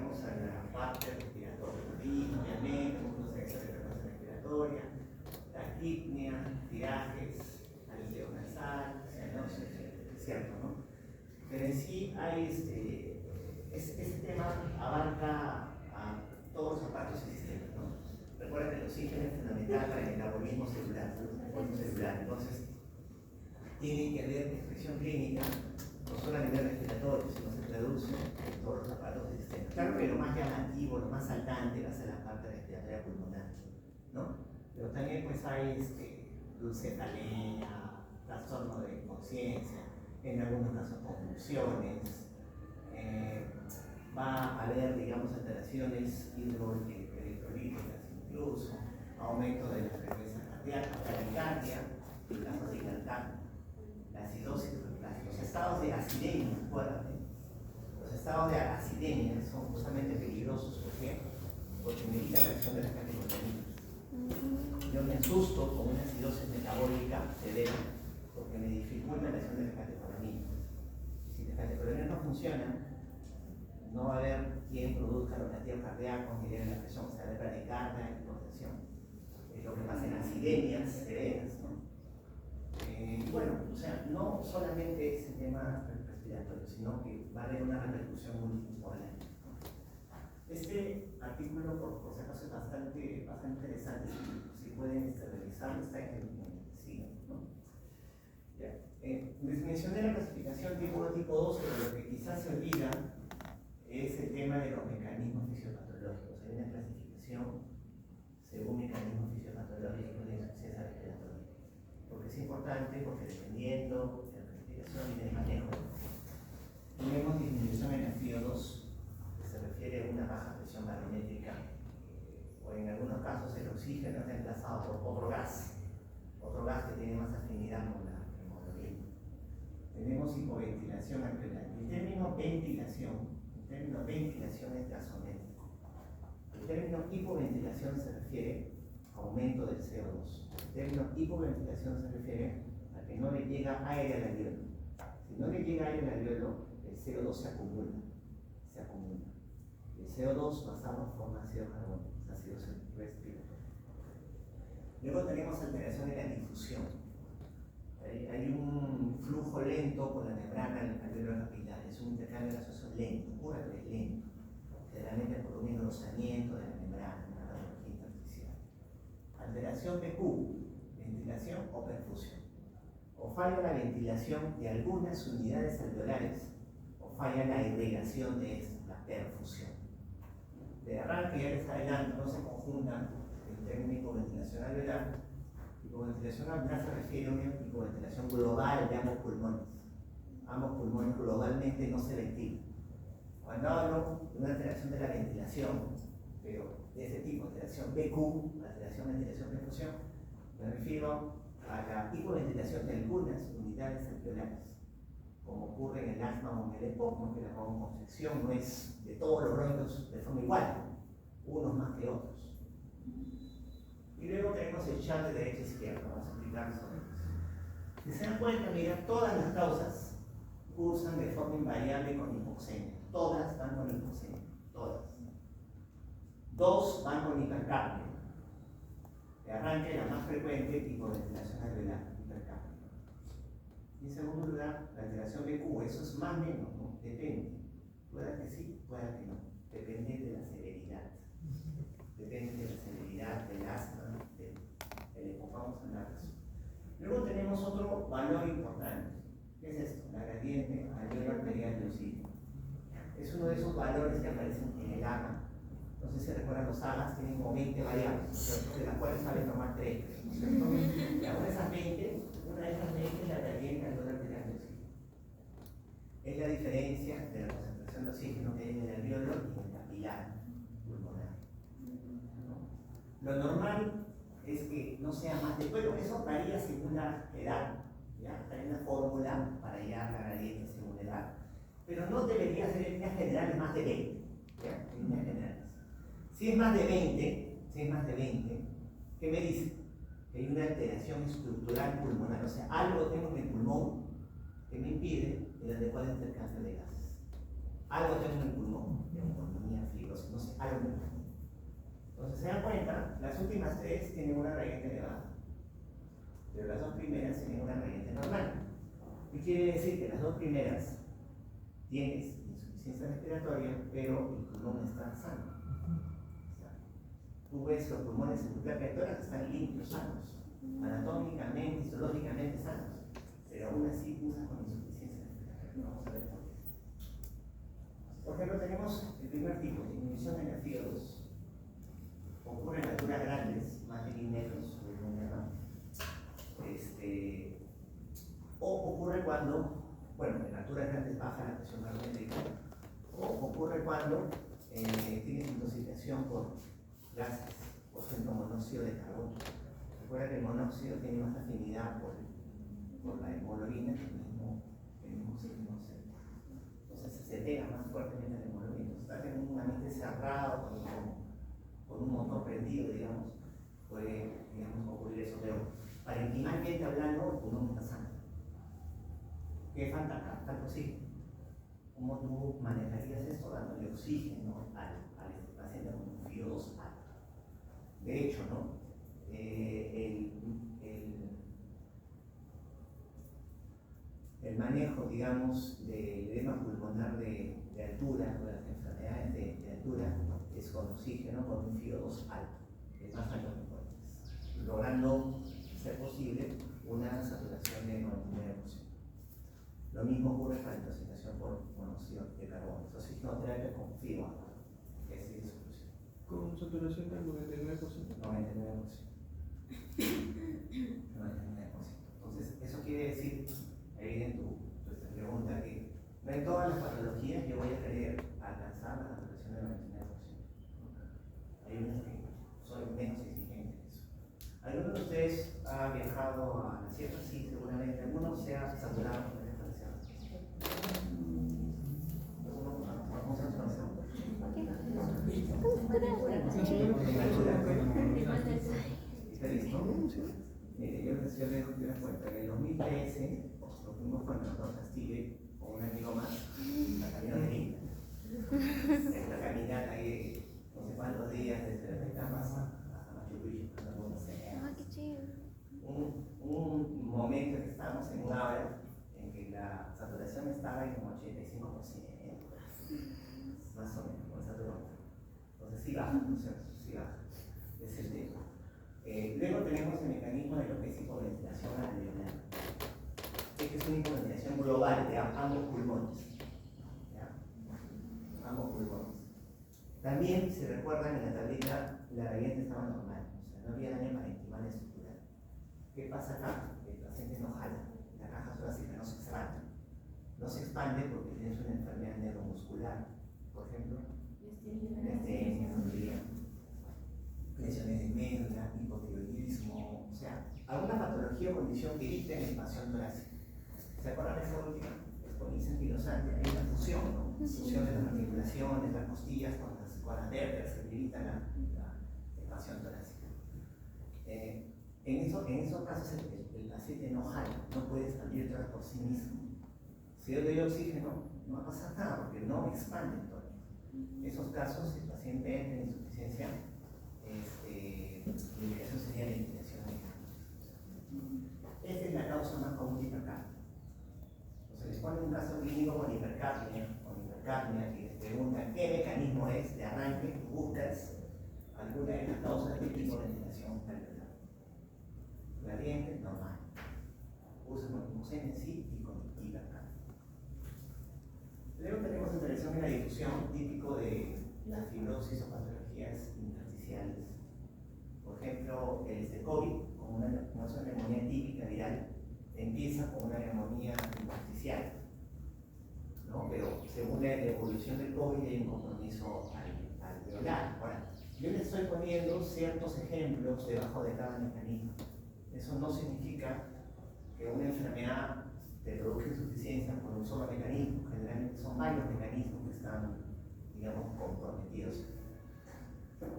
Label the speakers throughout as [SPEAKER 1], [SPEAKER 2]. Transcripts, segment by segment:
[SPEAKER 1] tenemos a la parte respiratoria, obviamente, músculos externos de frecuencia respiratoria, taquipnia, tirajes, aleteo nasal, cianosis, cierto, ¿no? Pero en sí hay este tema abarca a todos los aparatos y sistemas, ¿no? Recuerda que el oxígeno es fundamental para el metabolismo celular, entonces tiene que haber expresión clínica, no solo a nivel respiratorio, sino se traduce en todos los aparatos del sistema. Claro que lo más llamativo, lo más saltante va a ser la parte respiratoria pulmonar, ¿no? Pero también pues hay dulcefalea, trastorno de conciencia, en algunos casos convulsiones, va a haber, digamos, alteraciones electrolíticas incluso, aumento de la frecuencia cardíaca, taquicardia, la bradicardia, la acidosis, los estados de acidemia, acuérdate. Los estados de acidemia son justamente peligrosos, ¿por qué? Porque me quita la acción de las catecolaminas. Yo me asusto con una acidosis metabólica severa porque me dificulta la acción de las catecolaminas. Si las catecolaminas no funcionan, no va a haber quien produzca los latidos cardíacos ni eleve la presión, o sea, de bradicardia y hipotensión. Es lo que pasa en acidemias severas, ¿no? Bueno, o sea, no solamente es el tema respiratorio, sino que va a haber una repercusión multipolar. Este artículo, por si acaso, es bastante interesante. Si pueden revisarlo, está en el signo, ¿no? Les mencioné la clasificación tipo 1 tipo 2, pero lo que quizás se olvida es el tema de los mecanismos fisiopatológicos. Hay una clasificación según mecanismos fisiopatológicos de insuficiencia respiratoria. Porque es importante, porque dependiendo de la clasificación y del manejo, tenemos disminución en el FiO2, que se refiere a una baja presión barométrica, o en algunos casos el oxígeno es reemplazado por otro gas que tiene más afinidad con la hemoglobina. Tenemos hipoventilación alveolar. El término ventilación es gasométrico. El término hipoventilación se refiere a aumento del CO2. El término hipoventilación se refiere a que no le llega aire al alveolo. Si no le llega aire al alveolo, el CO2 se acumula. El CO2 basado en forma de ácido carbónico, ácido respiratorio. Luego tenemos alteración en la difusión. Hay un flujo lento por la membrana alveolar capilar, es un intercambio gaseoso lento, pura pero es lento, generalmente por un engrosamiento de la membrana, una radiología intersticial. Alteración de Q, ventilación o perfusión. O falla la ventilación de algunas unidades alveolares, o falla la irrigación de estas, la perfusión. De arranque, ya les adelanto, no se conjuntan el término hipoventilación alveolar. Hipoventilación alveolar se refiere a una hipoventilación global de ambos pulmones. Ambos pulmones globalmente no se ventilan. Cuando hablo de una alteración de la ventilación, pero de este tipo, alteración BQ, alteración de ventilación perfusión, me refiero a la hipoventilación de algunas unidades alveolares, como ocurre en el asma o en el EPOC, ¿no? Que la broncoconstricción no es de todos los bronquios de forma igual, unos más que otros. Y luego tenemos el chat de derecha a izquierda, vamos a explicar sobre eso. Si se dan cuenta, mira, todas las causas cursan de forma invariable con hipoxemia. Todas van con hipoxemia, todas. Dos van con hipercapnia. De arranque, la más frecuente, hipoventilación alveolar, hipercapnia. Y en segundo lugar, la alteración de Q, eso es más o menos, ¿no? Depende. Puede que sí, puede que no. Depende de la severidad. Depende de la severidad del asma, del EPOC. Vamos a hablar de eso. Luego tenemos otro valor importante. ¿Qué es esto? La gradiente alveolar arterial de oxígeno. Es uno de esos valores que aparecen en el AMA. No sé si recuerdan, los AMAs tienen como 20 variables, de las cuales saben tomar 3. ¿No es cierto? Y ahora esas 20, una de esas 20 es la gradiente alveolar arterial de oxígeno. Es la diferencia de la concentración de oxígeno que hay en el alveolo y en el capilar pulmonar. Lo normal es que no sea más de, bueno, eso varía según la edad, ¿ya? Hay una fórmula para hallar la gradiente según la edad, pero no debería ser en líneas generales más de 20, ¿ya? En líneas generales. Si es más de 20, ¿qué me dice? Que hay una alteración estructural pulmonar, o sea, algo tengo en el pulmón que me impide el adecuado intercambio de gases. Algo tengo en el pulmón, de neumonía, frío. tienen una gradiente elevada, pero las dos primeras tienen una gradiente normal. ¿Qué quiere decir? Que las dos primeras tienes insuficiencia respiratoria, pero el pulmón está sano. O sea, tú ves los pulmones en tu placa de tórax están limpios, sanos, anatómicamente, histológicamente sanos, pero aún así usas con insuficiencia respiratoria. Vamos a ver por qué. Por ejemplo, tenemos el primer tipo, disminución de la FiO2. Ocurre en alturas grandes, más de 1000 metros, o ocurre cuando, bueno, en alturas grandes baja la presión barométrica, o ocurre cuando tienes intoxicación por gases, por ejemplo, monóxido de carbono. Recuerda que el monóxido tiene más afinidad por la hemoglobina que el mismo signo C. Entonces se pega más fuertemente a la hemoglobina. Estás en un ambiente cerrado, con un motor prendido, digamos, puede, ocurrir eso, pero parenquimamente hablando, el pulmón está sano. ¿Qué falta acá? Falta oxígeno. ¿Cómo tú manejarías esto dándole oxígeno al paciente con un FiO2 alto? De hecho, ¿no? El manejo, digamos, del edema pulmonar de altura, o de las enfermedades de altura, es con oxígeno, con un FiO2 alto, el más alto que puedes, logrando, ser posible, una saturación de 99%. Lo mismo ocurre para la intoxicación por monóxido de carbono. Entonces, oxigenoterapia con FiO2, que es disolución.
[SPEAKER 2] Con saturación del 99%.
[SPEAKER 1] 99%. 99%. Entonces, eso quiere decir, ahí en tu pregunta, que no en todas las patologías yo voy a querer alcanzar la saturación del 99%. Hay unas que son menos exigentes que eso. ¿Alguno de ustedes ha viajado a la sierra? Sí, seguramente. ¿Alguno se ha saturado con la sierra? ¿Alguno? ¿Cómo se ha saturado? ¿Está listo? Yo les cuento que en el 2013 nos fuimos con el doctor Castille, con un amigo más, a Camino de Lima. En una caminata ahí, no sé cuántos días desde las Etapas hasta Machu Picchu,
[SPEAKER 3] qué chido.
[SPEAKER 1] un momento en que estábamos en una hora en que la saturación estaba en como 85%, más o menos, con saturación. Entonces sí baja, ¿no es cierto? Sí baja, es el tema. Luego tenemos el mecanismo de lo que es hipoventilación alveolar. Esta es una hipoventilación global de ambos pulmones. ¿Ya? Ambos pulmones. También, si recuerdan, en la tableta la gradiente estaba normal, o sea, no había daño parenquimal estructural. ¿Qué pasa acá? El paciente no jala, la caja torácica no se expande. No se expande porque tienes una enfermedad neuromuscular, por ejemplo, lesiones de médula, hipotiroidismo, o sea, alguna patología o condición que dicte la expansión torácica. ¿Se acuerdan de esta última? Exponencia anquilosante, hay una fusión, ¿no? Fusión de las articulaciones, las costillas con las vértebras que limitan la expansión torácica. En esos casos el paciente no jala, no puede expandir toras por sí mismo. Si yo le doy oxígeno, no va a pasar nada porque no expande el tórax. En esos casos, el paciente entra en insuficiencia, la indicación sería la ventilación mecánica. Esta es la causa más común de hipercapnia. Entonces, les ponen un caso clínico con hipercapnia y les preguntan qué mecanismo es de arranque, buscas alguna de las causas de hipoventilación alveolar. Gradiente normal. Usan con hipocemia sí y con hipercapnia. Luego tenemos intervención en la difusión, típico de la fibrosis o patologías intersticiales. Por ejemplo, el COVID, como una neumonía típica viral, empieza con una neumonía intersticial, ¿no? Pero según la evolución del COVID hay un compromiso alveolar. Ahora, yo les estoy poniendo ciertos ejemplos debajo de cada mecanismo. Eso no significa que una enfermedad te produzca insuficiencia por un solo mecanismo. Generalmente son varios mecanismos que están, digamos, comprometidos.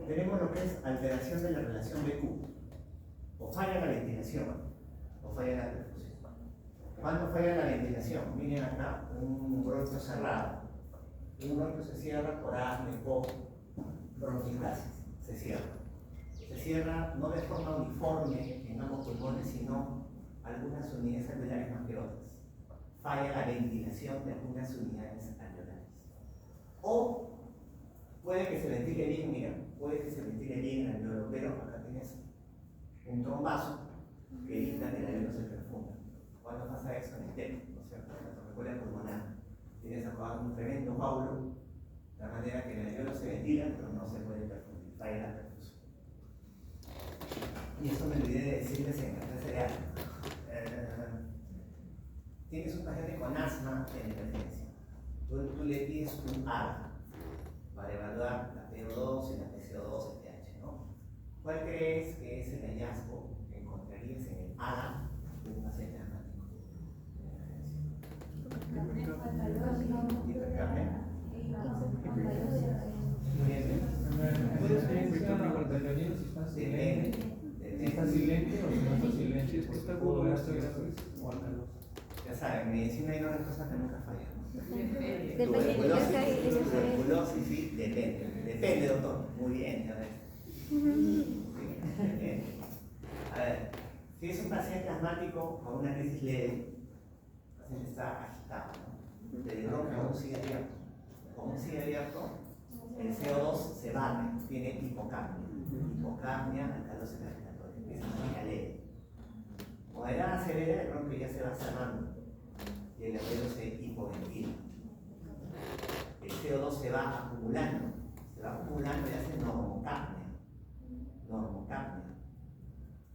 [SPEAKER 1] Tenemos lo que es alteración de la relación BQ. O falla la ventilación, o falla la perfusión. ¿Cuándo falla la ventilación? Miren acá, un bronquio cerrado. Un bronquio se cierra por asma, por bronquiolitis, se cierra. se cierra no de forma uniforme en ambos pulmones, sino algunas unidades alveolares más que otras. Falla la ventilación de algunas unidades alveolares. O puede que se ventile bien, mira, puede que se ventile bien el alveolo, pero acá tienes un trombazo que evita que el alveolo se perfunda. ¿Cuándo pasa eso? En el TEP, ¿no es cierto? En la tromboembolia pulmonar. Tienes acá un tremendo coágulo, de manera que el alveolo se ventila, pero no se puede perfundir, falla la perfusión. Y eso me olvidé de decirles en la clase de asma. Tienes un paciente con asma en emergencia. Tú le pides un ARA para evaluar la PO2 y la PCO2, el pH, ¿no? ¿Cuál crees que es el hallazgo que encontrarías en el ARA de un paciente asmático en emergencia? Hipercapnia.
[SPEAKER 2] ¿Puede ser hipercapnia si está silente? Si está silente o si no está silente. Si es que está agudo, o alcaloso.
[SPEAKER 1] Ya saben, medicina hay una respuesta que nunca falla.
[SPEAKER 3] Tuberculosis,
[SPEAKER 1] sí, depende. Depende, doctor. Muy bien, ya ves. Sí, depende. A ver, si es un paciente asmático con una crisis leve, el paciente está agitado, ¿no? Pero el bronquio aún sigue abierto. Como sigue abierto, el CO2 se barre, tiene hipocapnia. Hipocapnia, alcalosis respiratoria, empieza a leve. Moderada severa, el bronquio ya se va cerrando y el alveolo se hipoventila. El CO2 se va acumulando y hace normocapnia.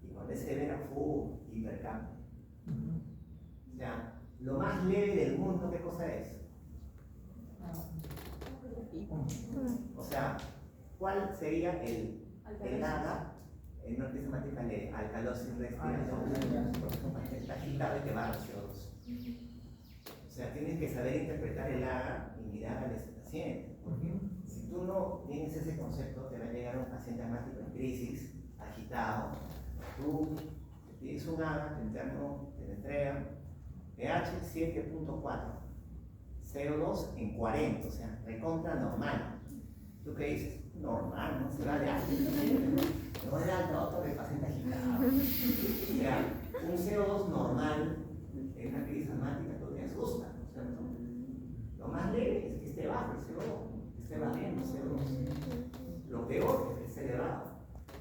[SPEAKER 1] Y cuando es severa, hipercapnia. O sea, lo más leve del mundo, ¿qué cosa es? O sea, ¿cuál sería el AGA en una crisis asmática leve? Alcalosis respiratoria, porque es un paciente está agitado y te va a CO2. O sea, tienes que saber interpretar el AGA y mirar al paciente. Porque si tú no tienes ese concepto, te va a llegar un paciente asmático en crisis, agitado. Tú pides un AGA, te entrega pH 7.4, CO2 en 40, o sea, recontra normal. ¿Tú qué dices? Normal, no se va de alto. No es alto, doctor, el paciente agitado. O sea, un CO2 normal en una crisis asmática tú te asusta, ¿no es cierto? Lo más leve es que esté bajo el CO2, que esté bajando el CO2. Lo peor es que esté elevado.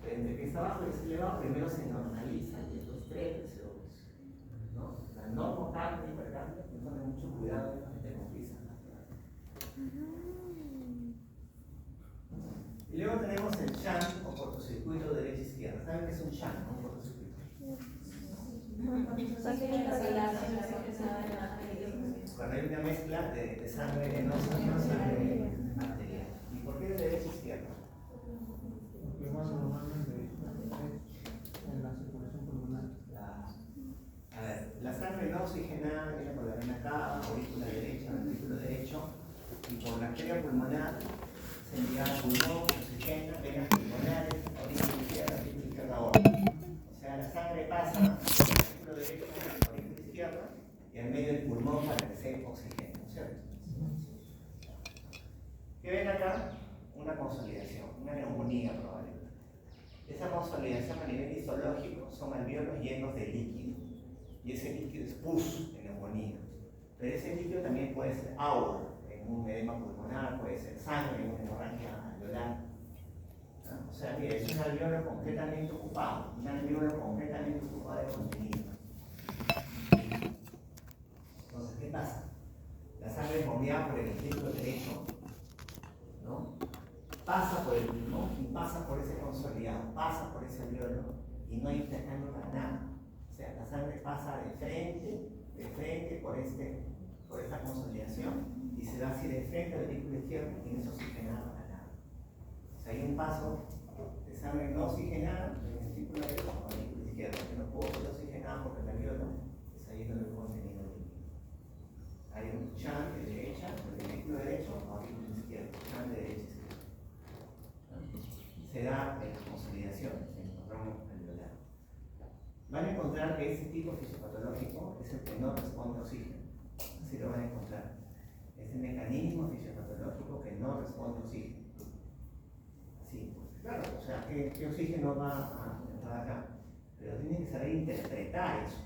[SPEAKER 1] Pero entre que está bajo y está elevado, primero se normaliza y después crece el CO2. ¿No? La normocapnia y hipercapnia, hay que tener mucho cuidado de la gente con crisis asmática. Y luego tenemos el shunt o cortocircuito derecha-izquierda. ¿Saben qué es un shunt o un cortocircuito? Cuando hay una mezcla de sangre venosa con sangre arterial. ¿Y por qué de derecha-izquierda?
[SPEAKER 2] Porque más normalmente en la circulación pulmonar.
[SPEAKER 1] A ver, la sangre no oxigenada viene por la vena cava, aurícula derecha, ventrículo derecho, y por la arteria pulmonar se envía al pulmón, oxigena, venas pulmonares, aurícula izquierda aorta. O sea, la sangre pasa del ventrículo derecho a la aurícula izquierda y al medio del pulmón para que se oxigene, ¿no es cierto? ¿Qué ven acá? Una consolidación, una neumonía probablemente. Esa consolidación a nivel histológico son alvéolos llenos de líquido. Y ese líquido es pus en neumonía. Pero ese líquido también puede ser agua en un edema pulmonar, puede ser sangre en una hemorragia alveolar. ¿No? O sea, mire, es un alvéolo completamente ocupado, un alvéolo completamente ocupado de contenido. Entonces, ¿qué pasa? La sangre es bombeada por el ventrículo derecho, ¿no? Pasa por el pulmón y pasa por ese consolidado, pasa por ese alvéolo y no hay intercambio para nada. O sea, la sangre pasa de frente por esta consolidación y se da así de frente al ventrículo izquierdo y no es oxigenado para nada. O sea, hay un paso de sangre no oxigenada del ventrículo derecho al ventrículo izquierdo, que no puedo ser oxigenado porque el alvéolo está lleno de contenido líquido. Hay un shunt de derecha, del ventrículo derecho al ventrículo izquierdo, shunt de derecha a izquierda. Se da en las consolidaciones, en el ramo alveolar. Van a encontrar que ese tipo fisiopatológico es el que no responde a oxígeno. Así lo van a encontrar. Es el mecanismo fisiopatológico que no responde a oxígeno. Así, claro, o sea, qué oxígeno va a entrar acá, pero tienen que saber interpretar eso.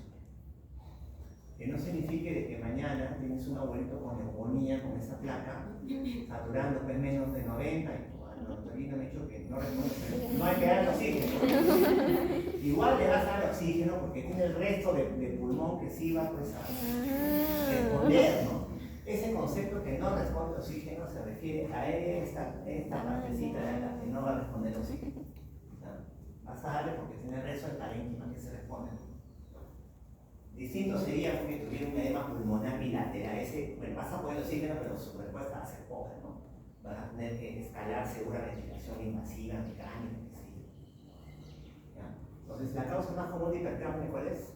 [SPEAKER 1] Que no signifique de que mañana tienes un abuelito con neumonía, con esa placa, saturando pues menos de 90, y bueno, el doctorino me ha dicho que no responde, no hay que darle oxígeno. Igual le vas a dar oxígeno porque tiene el resto de pulmón que sí va pues a responder, ¿no? Ese concepto que no responde oxígeno se refiere a esta partecita de la que no va a responder oxígeno. ¿No? Vas a darle porque tiene el resto del parénquima que se responde. Distinto sería porque tuviera un edema pulmonar bilateral. Ese, bueno, vas a poner oxígeno, pero su respuesta va a ser poca, ¿no? Vas a tener que escalar segura ventilación invasiva, mecánica, qué sé yo. Entonces, la causa más común de hipercapnia, ¿cuál es?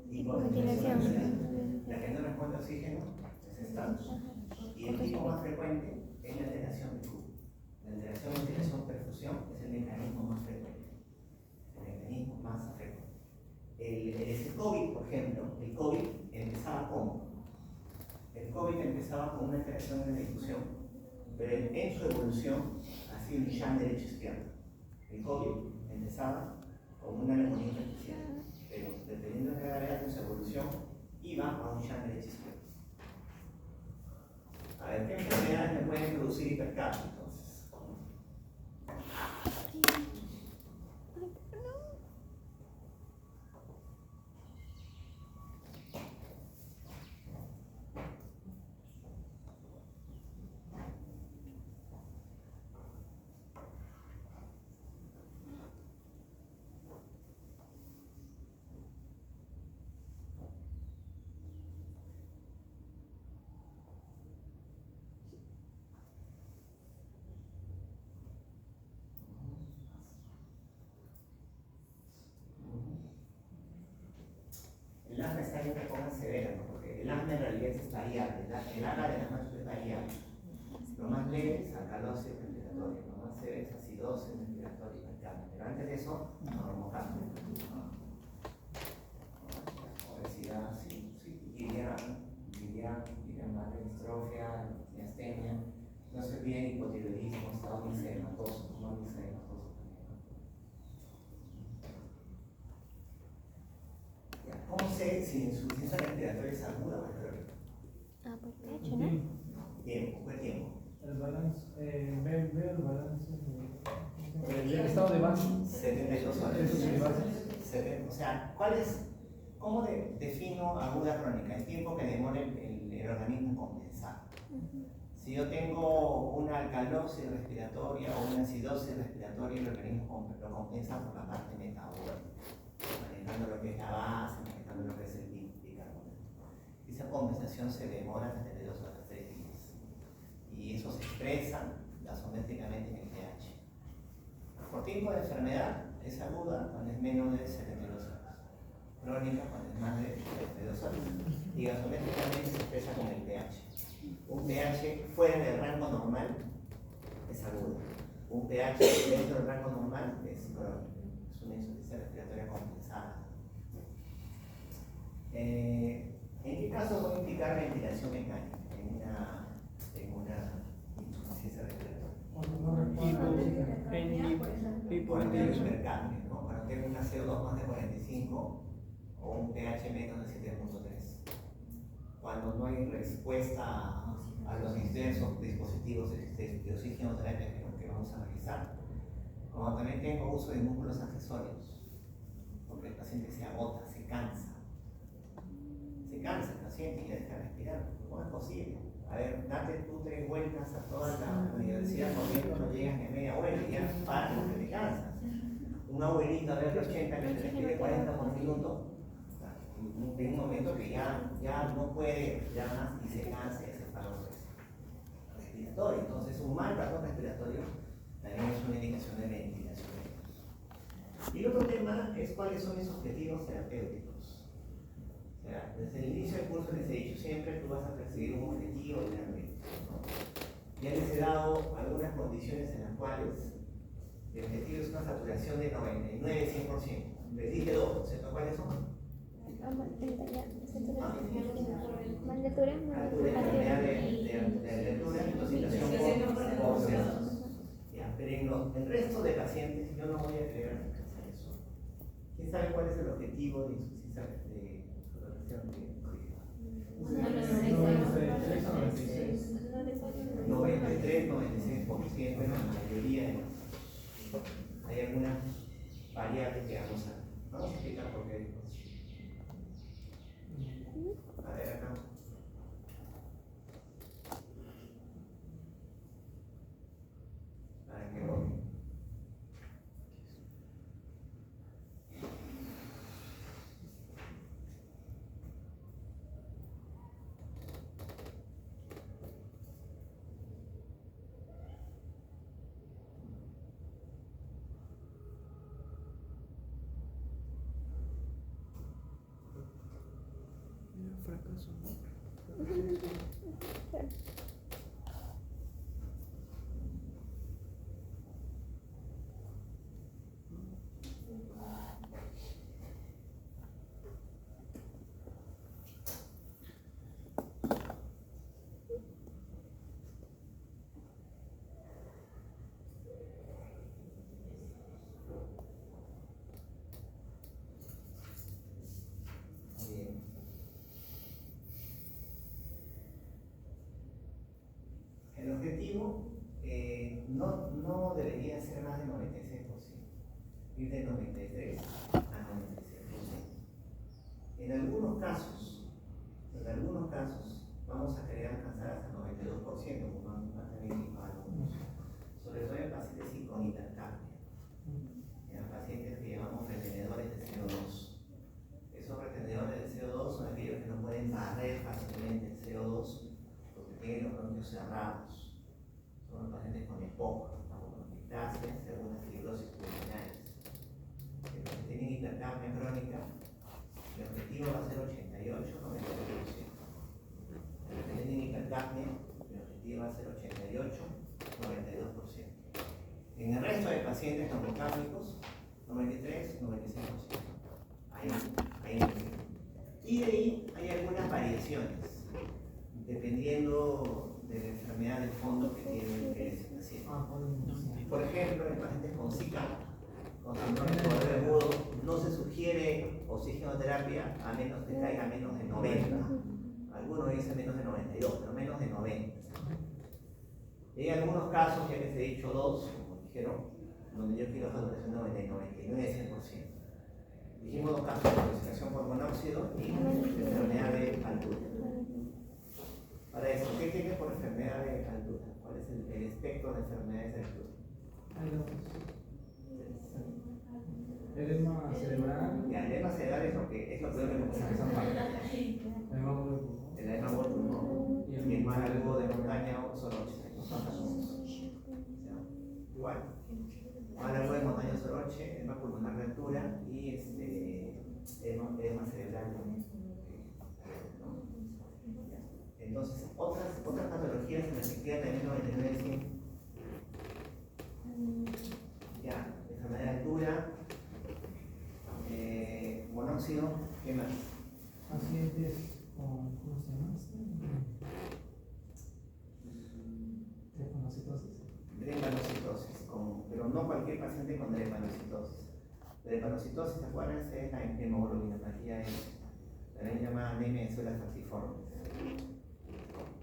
[SPEAKER 3] Ventilación.
[SPEAKER 1] La que no responde a oxígeno es estatus. Y el tipo más frecuente es la alteración de flujo. La alteración de ventilación-perfusión es el mecanismo más frecuente. El mecanismo más frecuente. El COVID, por ejemplo, el COVID empezaba ¿cómo? El COVID empezaba con una alteración de la difusión, pero en su evolución ha sido un shunt derecho-izquierdo. El COVID empezaba con una neumonía artificial, pero dependiendo de la gravedad de su evolución, iba a un shunt derecho-izquierdo. A ver, ¿qué enfermedades me pueden producir hipercapnia entonces? El asma está en una forma severa, ¿no? Porque el asma en realidad es variable, el asma de asma es variable. Lo más leve es alcalosis respiratoria, lo más severo es acidosis respiratoria, pero antes de eso, normocapnia. Obesidad, madre, distrofia, miastenia, no se olviden hipotiroidismo, estado mixedematoso, no mixedematoso también. ¿Cómo sé si la insuficiencia respiratoria es aguda o crónica?
[SPEAKER 3] Por pecho, ¿no?
[SPEAKER 1] Tiempo, ¿qué tiempo?
[SPEAKER 2] El balance, veo el balance, el estado de base.
[SPEAKER 1] 72 horas.
[SPEAKER 2] Eso sí, base.
[SPEAKER 1] O sea, ¿cómo defino aguda crónica? El tiempo que demora el organismo en compensar. Si yo tengo una alcalosis respiratoria o una acidosis respiratoria, el organismo lo compensa por la parte metabólica, manejando lo que es la base, manejando lo que es el bicarbonato. Esa compensación se demora hasta 72 horas, 3 días. Y eso se expresa gasométricamente en el pH. Por tipo de enfermedad es aguda cuando es menos de 72 horas. Crónica cuando es más de 72 horas. Y gasométricamente se expresa con el pH. Un pH fuera del rango normal es agudo. Un pH dentro del rango normal es crónico. Es una insuficiencia respiratoria compensada. ¿En qué caso voy a implicar ventilación mecánica? En una insuficiencia respiratoria. Cuando tengo hipercapnia, ¿no? Cuando tengo una CO2 más de 45 o un pH menos de 7.3. Cuando no hay respuesta a los diversos dispositivos de oxígeno terapia que vamos a analizar. Cuando también tengo uso de músculos accesorios, porque el paciente se agota, se cansa el paciente y deja de respirar. ¿Cómo es posible? A ver, date tú 3 vueltas a toda la universidad corriendo, no llegas ni a media vuelta y ya paras porque te cansas. Un abuelito de 80 que te respire 40 por minuto, en un momento que ya no puede ya más y se cansa y se para respiratorio. Entonces, un mal patrón respiratorio también es una indicación de ventilación. Y el otro tema es cuáles son mis objetivos terapéuticos. O sea, desde el inicio del curso les he dicho, siempre tú vas a perseguir un objetivo terapéutico, ¿no? Ya les he dado algunas condiciones en las cuales el objetivo es una saturación de 99-100%. Les dije 2%, ¿cuáles son? Altura, enfermedad de altura, intoxicación por ceros. Pero en los el resto de pacientes, yo no voy a querer alcanzar eso. ¿Quién sabe cuál es el objetivo de insuficiencia de saturación crítica? 93, 96% en la mayoría de los. Hay algunas variables que vamos a explicar por qué. A ver acá. Para que lo.
[SPEAKER 4] Fracaso.
[SPEAKER 1] Bien. El objetivo no debería ser más del 96%, ir de 93 a 96%. En algunos casos, vamos a querer alcanzar hasta 92%, como han tenido algunos, sobre todo en pacientes con hipercapnia, en pacientes que llamamos retenedores de CO2. Esos retenedores de CO2 son aquellos que no pueden barrer fácilmente el CO2 porque tienen los bronquios cerrados. Son los pacientes con EPOC, con ectasias y algunas fibrosis pulmonares. Los que tienen hipercapnia crónica, el objetivo va a ser 88, 92%. Los que tienen hipercapnia, el objetivo va a ser 88, 92%. En el resto de pacientes normocápnicos, 93, 96%. Y de ahí hay algunas variaciones, dependiendo de la enfermedad de fondo que tiene ese paciente. Por ejemplo, en pacientes con Zika, con síndrome de poder agudo, no se sugiere oxigenoterapia a menos que caiga menos de 90. Algunos dicen menos de 92, pero menos de 90. Y hay algunos casos, ya que se he dicho dos, como dijeron, donde yo quiero saturación de 99, 100%. Dijimos dos casos, intoxicación por monóxido y enfermedad de altura. Para eso, ¿qué tiene por enfermedad de altura? ¿Cuál es el espectro de enfermedades de altura?
[SPEAKER 2] Edema cerebral.
[SPEAKER 1] Y el edema cerebral es lo que podemos empezar. El edema por pulmón y el mal agudo de montaña son 8. Igual. Mal agudo de montaña soroche, edema pulmonar de altura y edema cerebral. Entonces, otras patologías en las que queda también 99, 100. Ya, enfermedad de altura, monóxido, ¿qué más?
[SPEAKER 2] Pacientes con, ¿cómo se llama? Drepanocitosis.
[SPEAKER 1] Drepanocitosis, pero no cualquier paciente con drepanocitosis. Drepanocitosis, acuérdense, es la hemoglobinopatía, también llamada anemia de células falciformes.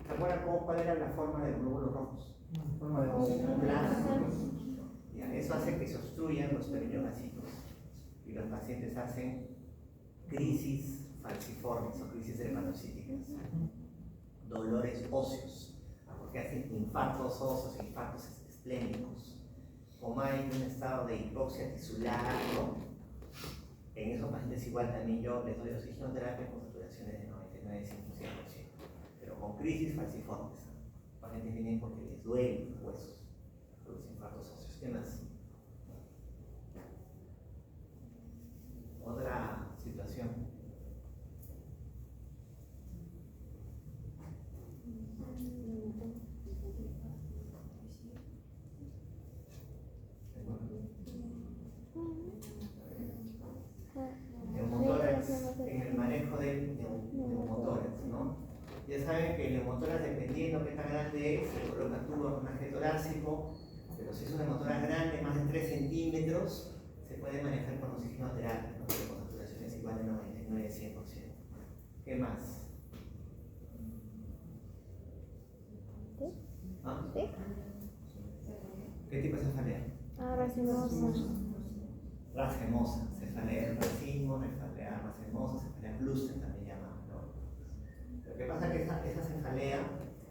[SPEAKER 1] ¿Se acuerdan cuál era la forma de los glóbulos rojos?
[SPEAKER 2] Forma de
[SPEAKER 1] eso hace que se obstruyan los perineoplacitos y los pacientes hacen crisis falciformes o crisis drepanocíticas, dolores óseos, porque hacen infartos óseos, infartos esplénicos. Como hay un estado de hipoxia tisular, ¿no? En esos pacientes igual también yo les doy oxigenoterapia con saturaciones de 99, 100%, pero con crisis falciformes. Los pacientes vienen porque les duelen los huesos, los infartos óseos. ¿Qué más? Otra situación. Neumotórax, en el manejo del neumotórax, ¿no? Ya saben que el neumotórax, dependiendo de qué tan grande es, se coloca tubo nasotorácico Pero si es una hemotora grande, más de 3 centímetros, se puede manejar con oxigenoterapia, ¿no? Pero con saturaciones iguales de 99-100%. ¿Qué más? ¿Ah?
[SPEAKER 3] ¿Sí?
[SPEAKER 1] ¿Qué tipo de cefalea?
[SPEAKER 3] Ah, racimosa.
[SPEAKER 1] Racemosa, cefalea del racimo, cefalea racemosa, cefalea cluster también llamada, ¿no? Lo que pasa es que esa cefalea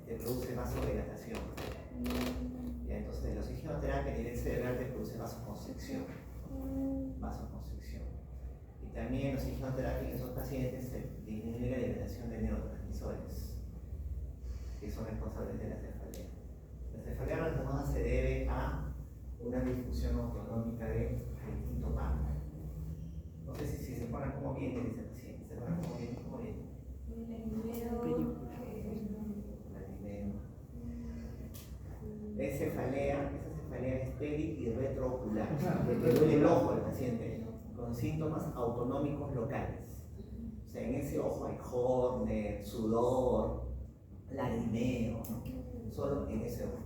[SPEAKER 1] te produce vasodilatación. Y entonces la oxigenoterapia a nivel cerebral te produce vasoconstricción. Vasoconstricción. Y también la oxigenoterapia en esos pacientes disminuye la liberación de neurotransmisores que son responsables de la cefalea. La cefalea racemosa se debe a una disfunción autonómica del quinto páramo. No sé si se acuerdan cómo viene ese paciente. ¿Se acuerdan cómo viene? ¿Cómo viene? Es cefalea, esa cefalea es peri y retroocular. Le duele el ojo al paciente con síntomas autonómicos locales. O sea, en ese ojo hay Horner, sudor, lagrimeo, ¿no? Solo en ese ojo.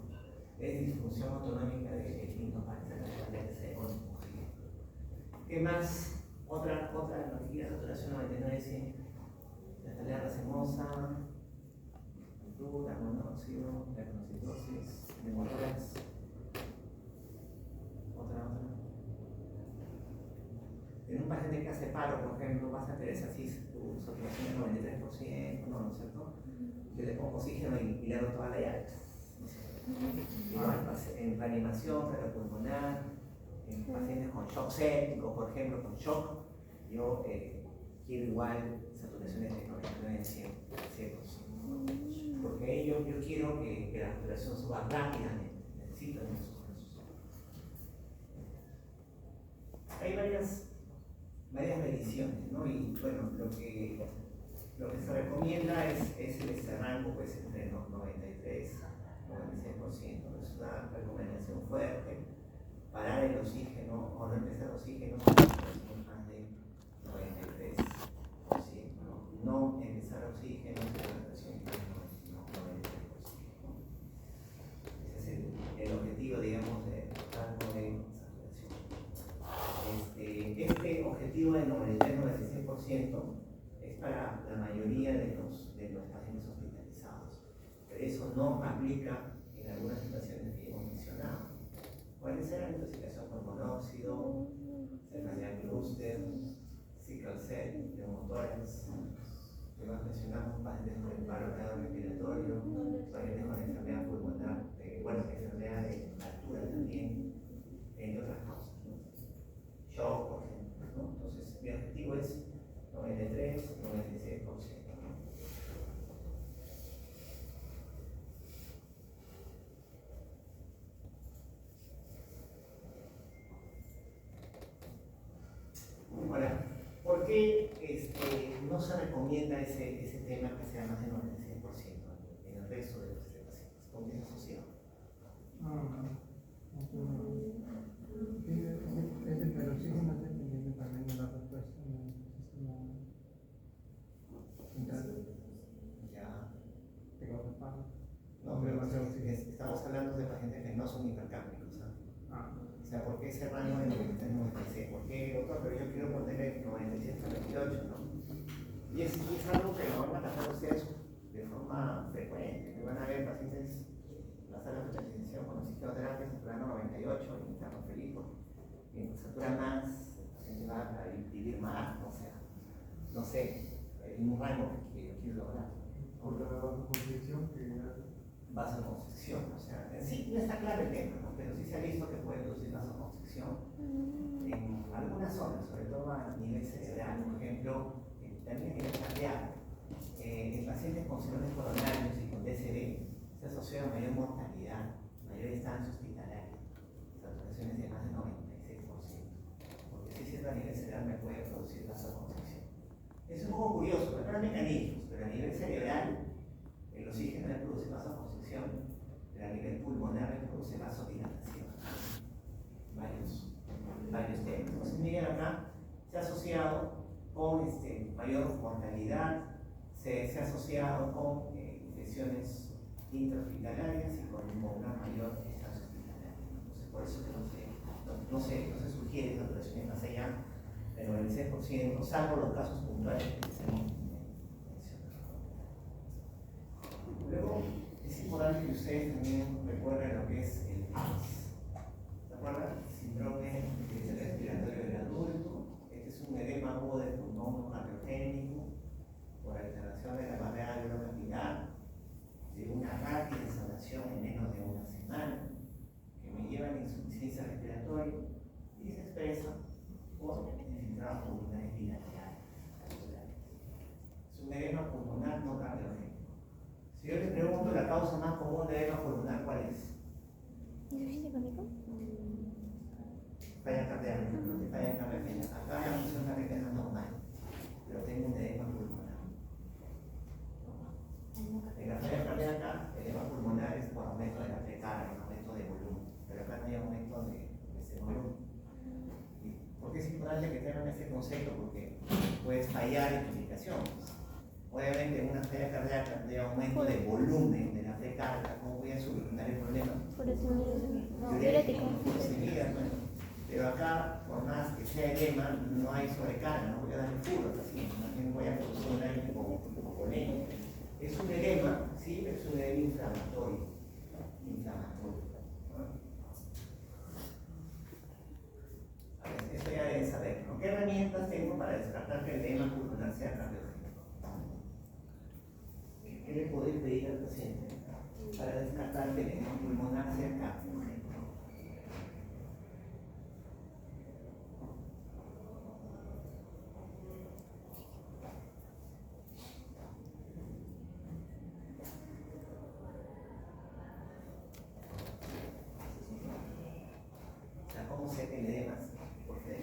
[SPEAKER 1] Es disfunción autonómica del quinto páramo. ¿Qué más? Otra noticia, saturación 99-100. La cefalea racemosa, la monóxido, la conocitosis, hemotoras. Otra. En un paciente que hace paro, por ejemplo, vas a tener así su saturación del 93%, ¿no es cierto? Yo le pongo oxígeno y le hago toda la llave. En reanimación cerebropulmonar, en pacientes con shock séptico, por ejemplo, con shock, yo quiero igual saturaciones de 99-100%. Porque ahí yo quiero que la saturación suba rápidamente, necesito en esos casos. Hay varias mediciones, ¿no? Y bueno, lo que se recomienda es ese rango, pues entre 93 y 96%. Es una recomendación fuerte. Parar el oxígeno o no empezar oxígeno más de 93%. No empezar oxígeno en la presión de 93%. Ese es el objetivo, digamos, de rango de saturación. Este objetivo de 93-96% es para la mayoría de los pacientes hospitalizados. Pero eso no aplica en algunas situaciones que hemos mencionado. Puede ser la intoxicación por monóxido, cefalea cluster, sickle cell, neumotórax, que más mencionamos, pacientes con paro cardiorrespiratorio, pacientes con enfermedad pulmonar, enfermedad de altura también, entre otras causas, ¿no? Shock, por ejemplo, ¿no? Entonces, mi objetivo es 93-96%. Ahora, ¿por qué no se recomienda ese tema que sea más del 96% en el resto de los pacientes? ¿Por qué es asociado?
[SPEAKER 2] El oxígeno es dependiente también de la respuesta en el sistema central.
[SPEAKER 1] Ya.
[SPEAKER 2] No,
[SPEAKER 1] pero estamos hablando de pacientes que no son hipercápnicos, ¿sabes? O sea, ¿por qué ese rango de 93-96? ¿Por qué, doctor? Pero yo quiero ponerle 97-98, ¿no? Y es algo que lo van a tratar ustedes de forma frecuente. Que van a ver pacientes en la sala de hospitalización con oxigenoterapia saturando 98 y estamos felices. Y satura más, el paciente va a vivir más, o sea, no sé, en un rango que yo quiero lograr.
[SPEAKER 2] Por la vasoconstricción que
[SPEAKER 1] vasoconstricción, o sea, en sí no está claro el tema, ¿no? Pero sí se ha visto que puede producir vasoconstricción en algunas zonas, sobre todo a nivel cerebral, por ejemplo, también a nivel cardíaco. En pacientes con síndromes coronarios y con DCD se asocia a mayor mortalidad, mayor estancia hospitalaria, saturaciones de más de 96%, porque si cierto a nivel cerebral me puede producir vasoconstricción. Es un poco curioso, no hay mecanismos, pero a nivel cerebral el oxígeno le produce vasoconstricción, pero a nivel pulmonar le produce vasodilatación. Varios temas. Entonces, miren acá, se ha asociado con mayor mortalidad, se ha asociado con infecciones intrahospitalarias y con una mayor estancia hospitalaria. sugiere saturación en fase ya del 96%, salvo los casos puntuales que les hemos mencionado. Luego, es importante que ustedes también recuerden lo que es el PAS. ¿Se acuerdan? Síndrome respiratorio del adulto. Este es un edema agudo del pulmón cardiogénico por alteración de la barrera alveolar de una rápida insalación en menos de una semana, que me lleva a la insuficiencia respiratoria y se expresa por infiltrados pulmonares bilaterales. Es un edema pulmonar no cardiogénico. Si yo les pregunto la causa más común de edema pulmonar, ¿cuál es?
[SPEAKER 3] ¿Insuficiencia cardíaca?
[SPEAKER 1] Falla cardíaca. Falla cardíaca. Acá la función cardíaca es normal, pero tengo un edema pulmonar. En la falla cardíaca, el edema pulmonar es por aumento de la precarga, aumento de volumen, pero acá no hay aumento de ese volumen. ¿Por qué es importante que tengan ese concepto? Porque puedes fallar en tu indicación. Obviamente, en una falla cardíaca de aumento de volumen de la precarga, ¿cómo voy a solucionar el problema?
[SPEAKER 3] Por eso
[SPEAKER 1] Diurético. Pero acá, por más que sea edema, no hay sobrecarga, no voy a dar el puro al paciente, más bien voy a producir un daño hipovolémico. Es un edema, sí, pero es un edema inflamatorio. A ver, esto ya deben saber, ¿no? ¿Qué herramientas tengo para descartar que el edema pulmonar sea cardiogénico? ¿Qué le podéis pedir al paciente para descartar que el edema pulmonar sea cardiogénico? ¿Cómo sé que el edema? Porque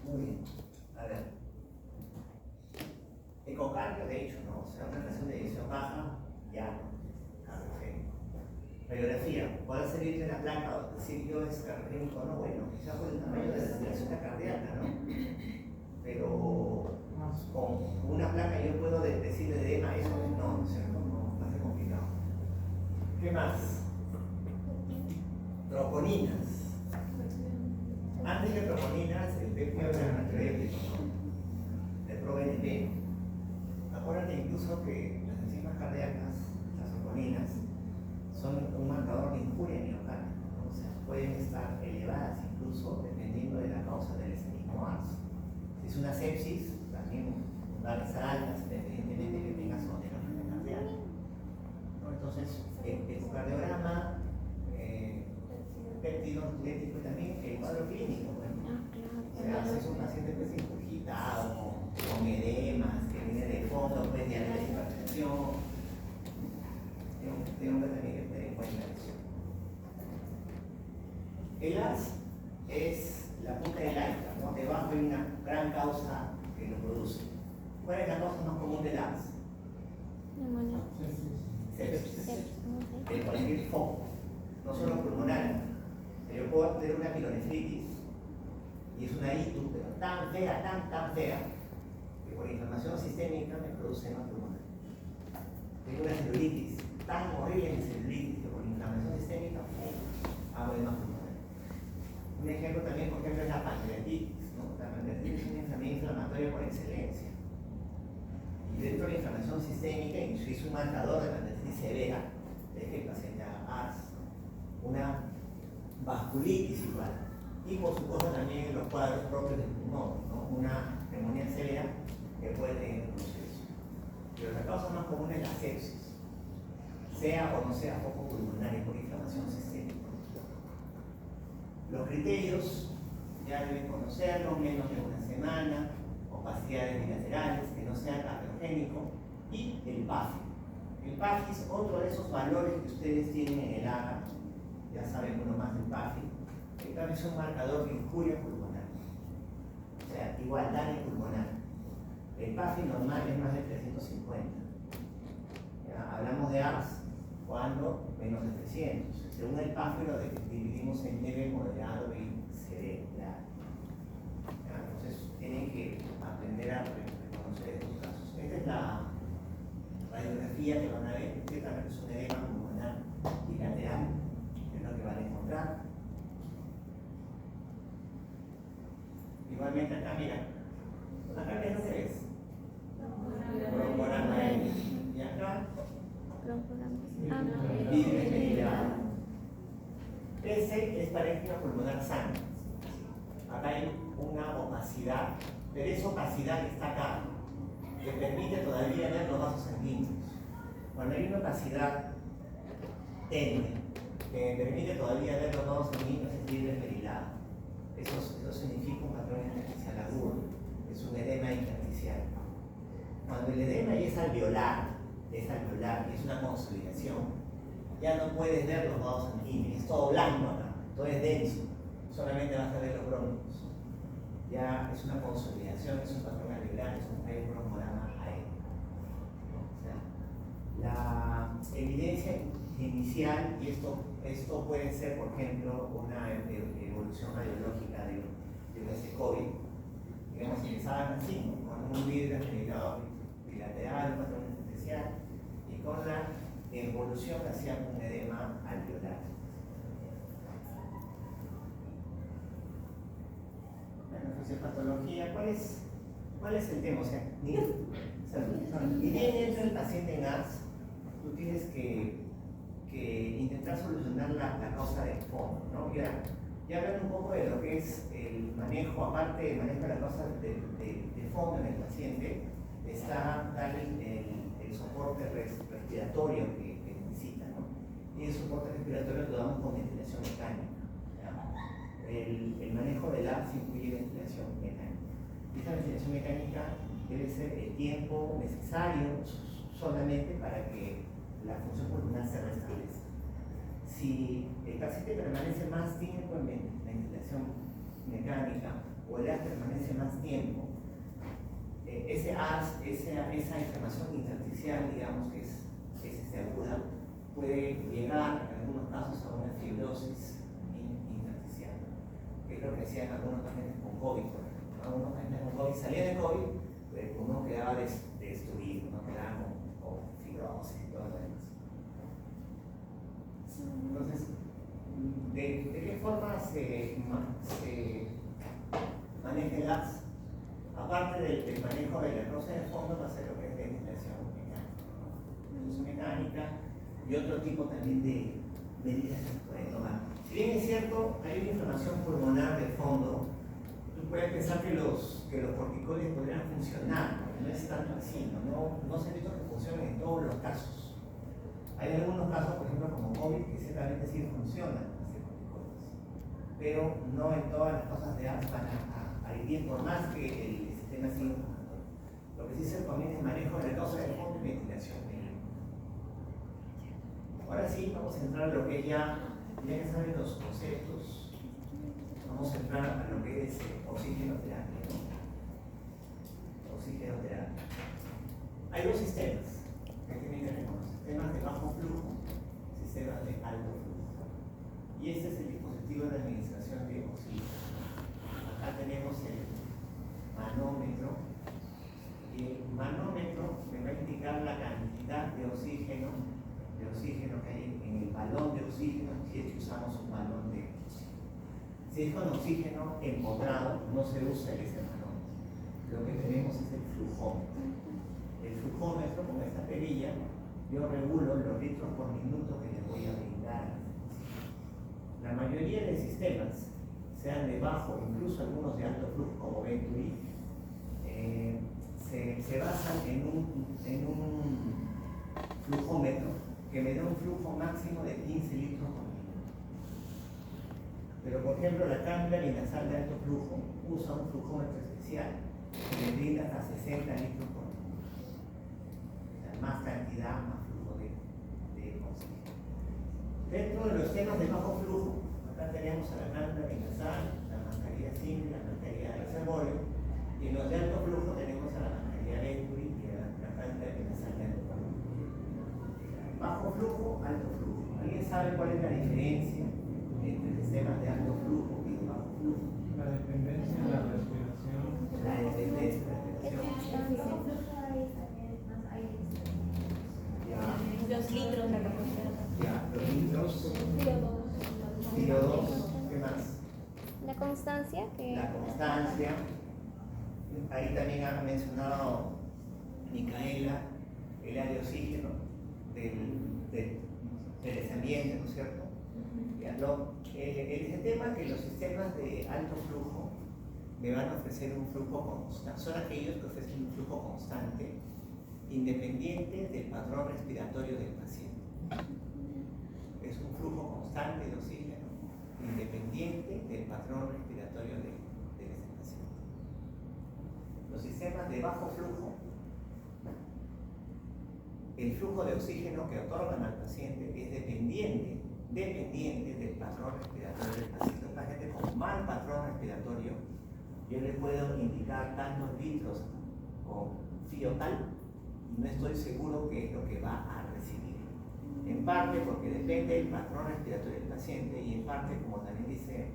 [SPEAKER 1] muy bien. A ver. Ecocardio, de hecho, ¿no? O sea, una presión de edición baja, ya no. Cardiogénico. Radiografía, puede salir de la placa o decir yo es cardiogénico o no, bueno, quizás por el tamaño de la circulación cardíaca, ¿no? Pero con una placa yo puedo decir de edema, eso no, ¿no es cierto? No, va a ser complicado. ¿Qué más? Troponinas. Antes de troponinas, el PPO era antibiótico, ¿no? El ProBNP. Acuérdate incluso que las enzimas cardíacas, las troponinas, son un marcador de injuria miocárdica, ¿no? O sea, pueden estar elevadas incluso dependiendo de la causa del ese mismo ARS. Si es una sepsis, también van a estar altas independientemente de que tengas o no tengas falla cardíaca, ¿no? Entonces, el ecocardiograma, péptido diurético y también el cuadro clínico, ¿no? O sea, si es un paciente pues ingurgitado, con edemas, que viene de fondo, pues diabetes de hipertensión, tengo que también que tener en cuenta eso. El AS es la punta del iceberg, ¿no? Debajo hay una gran causa que lo produce. ¿Cuál es la causa más común del AS?
[SPEAKER 3] Neumonía.
[SPEAKER 1] Sepsis.
[SPEAKER 3] Sepsis.
[SPEAKER 1] De cualquier foco, no solo pulmonar. Yo puedo tener una pilonefritis y es una ictus, pero tan fea, tan fea, que por inflamación sistémica me produce edema pulmonar. Tengo una celulitis tan horrible en celulitis que por inflamación sistémica hago edema pulmonar. Un ejemplo también, por ejemplo, es la pancreatitis, ¿no? La pancreatitis es una enfermedad inflamatoria por excelencia. Y dentro de la inflamación sistémica, incluso es un marcador de pancreatitis severa, es que el paciente haga ARS. Una vasculitis igual. Y por supuesto también los cuadros propios del pulmón, ¿no? Una neumonía severa que puede tener un proceso. Pero la causa más común es la sepsis, sea o no sea foco pulmonar y por inflamación sistémica. Los criterios ya deben conocerlos, menos de una semana, opacidades bilaterales, que no sea cardiogénico, y el PAFI. El PAFI es otro de esos valores que ustedes tienen en el AGA, ya saben uno más del PAFI, que también es un marcador de injuria pulmonar, o sea, igual daño pulmonar. El PAFI normal es más de 350. Ya, hablamos de ARS, cuando menos de 300. Según el PAFE lo dividimos en leve, moderado y severo. Entonces tienen que aprender a reconocer estos casos. Esta es la radiografía que van a ver. Ciertamente es un edema pulmonar bilateral, es lo que van a encontrar. Igualmente acá, mira, acá es lo que ves. Broncorama y acá vidrio esmerilado. Ese es parénquima pulmonar sano. Acá hay una opacidad, pero esa opacidad que está acá, que permite todavía ver los vasos sanguíneos. Cuando hay una opacidad tenue, que permite todavía ver los vasos sanguíneos, es vidrio esmerilado. Eso significa un patrón intersticial agudo, es un edema intersticial. Cuando el edema ya es alveolar y es una consolidación, ya no puedes ver los vasos sanguíneos, es todo blanco acá, todo es denso, solamente vas a ver los bronquios. Ya es una consolidación, es un patrón alveolar, es un broncorama aéreo. O sea, la evidencia inicial, y esto puede ser, por ejemplo, una evolución radiológica de ese COVID, digamos, empezaban así, ¿no? Con un vidrio esmerilado bilateral, un patrón especial, y con la evolución hacían un edema alveolar. Bueno, fisiopatología, ¿cuál es el tema? O sea, ni bien entra el paciente en ARS, tú tienes que intentar solucionar la causa de fondo, ¿no? Ya hablan un poco de lo que es el manejo, aparte del manejo de la causa de fondo en el paciente, está darle el soporte respiratorio que necesita, ¿no? Y el soporte respiratorio lo damos con ventilación mecánica, ¿ya? El manejo del ARS incluye ventilación mecánica. Y esta ventilación mecánica debe ser el tiempo necesario solamente para que la función pulmonar se restablezca. Si el paciente permanece más tiempo en ventilación mecánica o el ARS permanece más tiempo, ese ARS, esa inflamación intersticial, digamos que es aguda, puede llegar en algunos casos a una fibrosis intersticial, que es lo que hacían algunos pacientes con COVID, por ejemplo. Algunos pacientes con COVID salían de COVID, pues uno quedaba destruido, no quedaba con fibrosis y todo lo demás. Entonces, ¿de qué forma se maneja el ARS? Aparte del manejo de la causa de fondo, va a ser lo que es ventilación mecánica y otro tipo también de medidas que se pueden tomar. Si bien es cierto, hay una inflamación pulmonar de fondo, tú puedes pensar que los corticoides podrían funcionar, porque no es tanto así, no se ha visto que funcionen en todos los casos. Hay algunos casos, por ejemplo, como COVID, que ciertamente sí funcionan hacer corticoides, pero no en todas las causas de ARS van a ir, por más que el sistema siga funcionando. Lo que sí se recomienda es manejo de la causa de fondo y ventilación. Ahora sí, vamos a entrar a lo que ya que saben los conceptos, vamos a entrar a lo que es oxigenoterapia. Oxigenoterapia. Hay dos sistemas que tienen que reconocer: sistemas de bajo flujo, sistemas de alto flujo. Y este es el dispositivo de administración de oxígeno. Acá tenemos el manómetro, y el manómetro me va a indicar la cantidad de oxígeno que hay en el balón de oxígeno, si es que usamos un balón de oxígeno. Si es con oxígeno empotrado, no se usa ese manómetro. Lo que tenemos es el flujómetro. El flujómetro, con esta perilla, yo regulo los litros por minuto que le voy a brindar. La mayoría de sistemas, sean de bajo, incluso algunos de alto flujo como Venturi, se basan en un flujómetro que me da un flujo máximo de 15 litros por minuto. Pero por ejemplo, la cámara nasal de alto flujo usa un flujómetro especial que me brinda hasta 60 litros por minuto. O sea, más cantidad, más flujo de oxígeno. Dentro de los temas de bajo flujo, acá tenemos a la cámara nasal, la mascarilla simple, la mascarilla de reservorio, y en los de alto flujo tenemos a la mascarilla Venturi y a la cámara nasal de alto flujo. Bajo flujo, alto flujo. ¿Alguien sabe cuál es la diferencia entre sistemas de alto flujo y de bajo flujo?
[SPEAKER 2] La dependencia de la respiración.
[SPEAKER 1] La dependencia de la respiración. Ya,
[SPEAKER 3] Los litros, la capacidad.
[SPEAKER 1] ya, los litros. CO2, ¿qué más?
[SPEAKER 3] La constancia que...
[SPEAKER 1] La constancia. Ahí también ha mencionado Micaela el área de oxígeno del ambiente, ¿no es cierto? Ya, el tema es que los sistemas de alto flujo me van a ofrecer un flujo constante, son aquellos que ofrecen un flujo constante independiente del patrón respiratorio del paciente. Es un flujo constante de oxígeno independiente del patrón respiratorio de ese paciente. Los sistemas de bajo flujo, el flujo de oxígeno que otorgan al paciente es dependiente del patrón respiratorio del paciente. Un paciente con mal patrón respiratorio, yo le puedo indicar tantos litros con fío tal y no estoy seguro qué es lo que va a recibir. En parte porque depende del patrón respiratorio del paciente y en parte, como también dice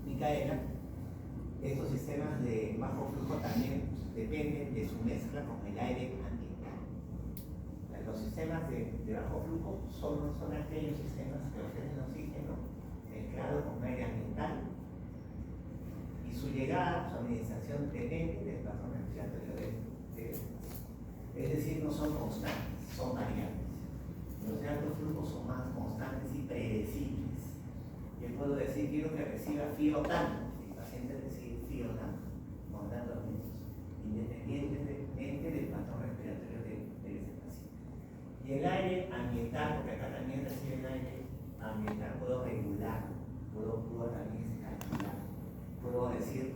[SPEAKER 1] Micaela, estos sistemas de bajo flujo también dependen de su mezcla con el aire ambiental. Los sistemas de bajo flujo son aquellos sistemas que ofrecen oxígeno mezclado con aire ambiental y su llegada, su administración depende del patrón respiratorio de es decir, no son constantes, son variables. Los de alto flujo son más constantes y predecibles. Yo puedo decir, quiero que reciba fío tanto, el paciente recibe fío tanto, con tantos minutos, independientemente del patrón respiratorio de ese paciente. Y el aire ambiental, porque acá también recibe el aire ambiental, puedo regular, puedo también calcular, puedo decir,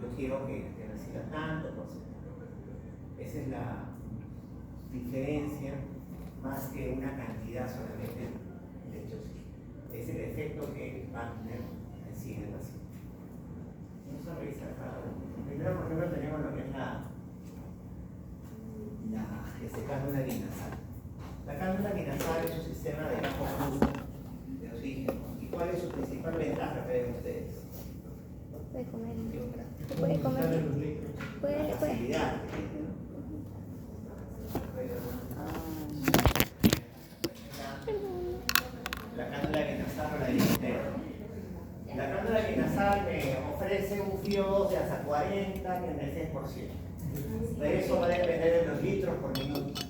[SPEAKER 1] yo quiero que reciba tanto por ciento. Esa es la diferencia, más que una cantidad solamente de oxígeno. Es el efecto que va a tener en sí el paciente. Vamos a revisar cada uno. Primero, por ejemplo, tenemos lo que es la cánula guinasal. La cánula guinasal es un sistema de bajo flujo de oxígeno. ¿Y cuál es su principal ventaja que ven ustedes?
[SPEAKER 3] Puede comer. Puede comer.
[SPEAKER 1] La facilidad. La cánula guinasal o la dinotera. La cánula guinasal me ofrece un FiO2 de hasta 40 en el 6%. De eso va a depender de los litros por minuto.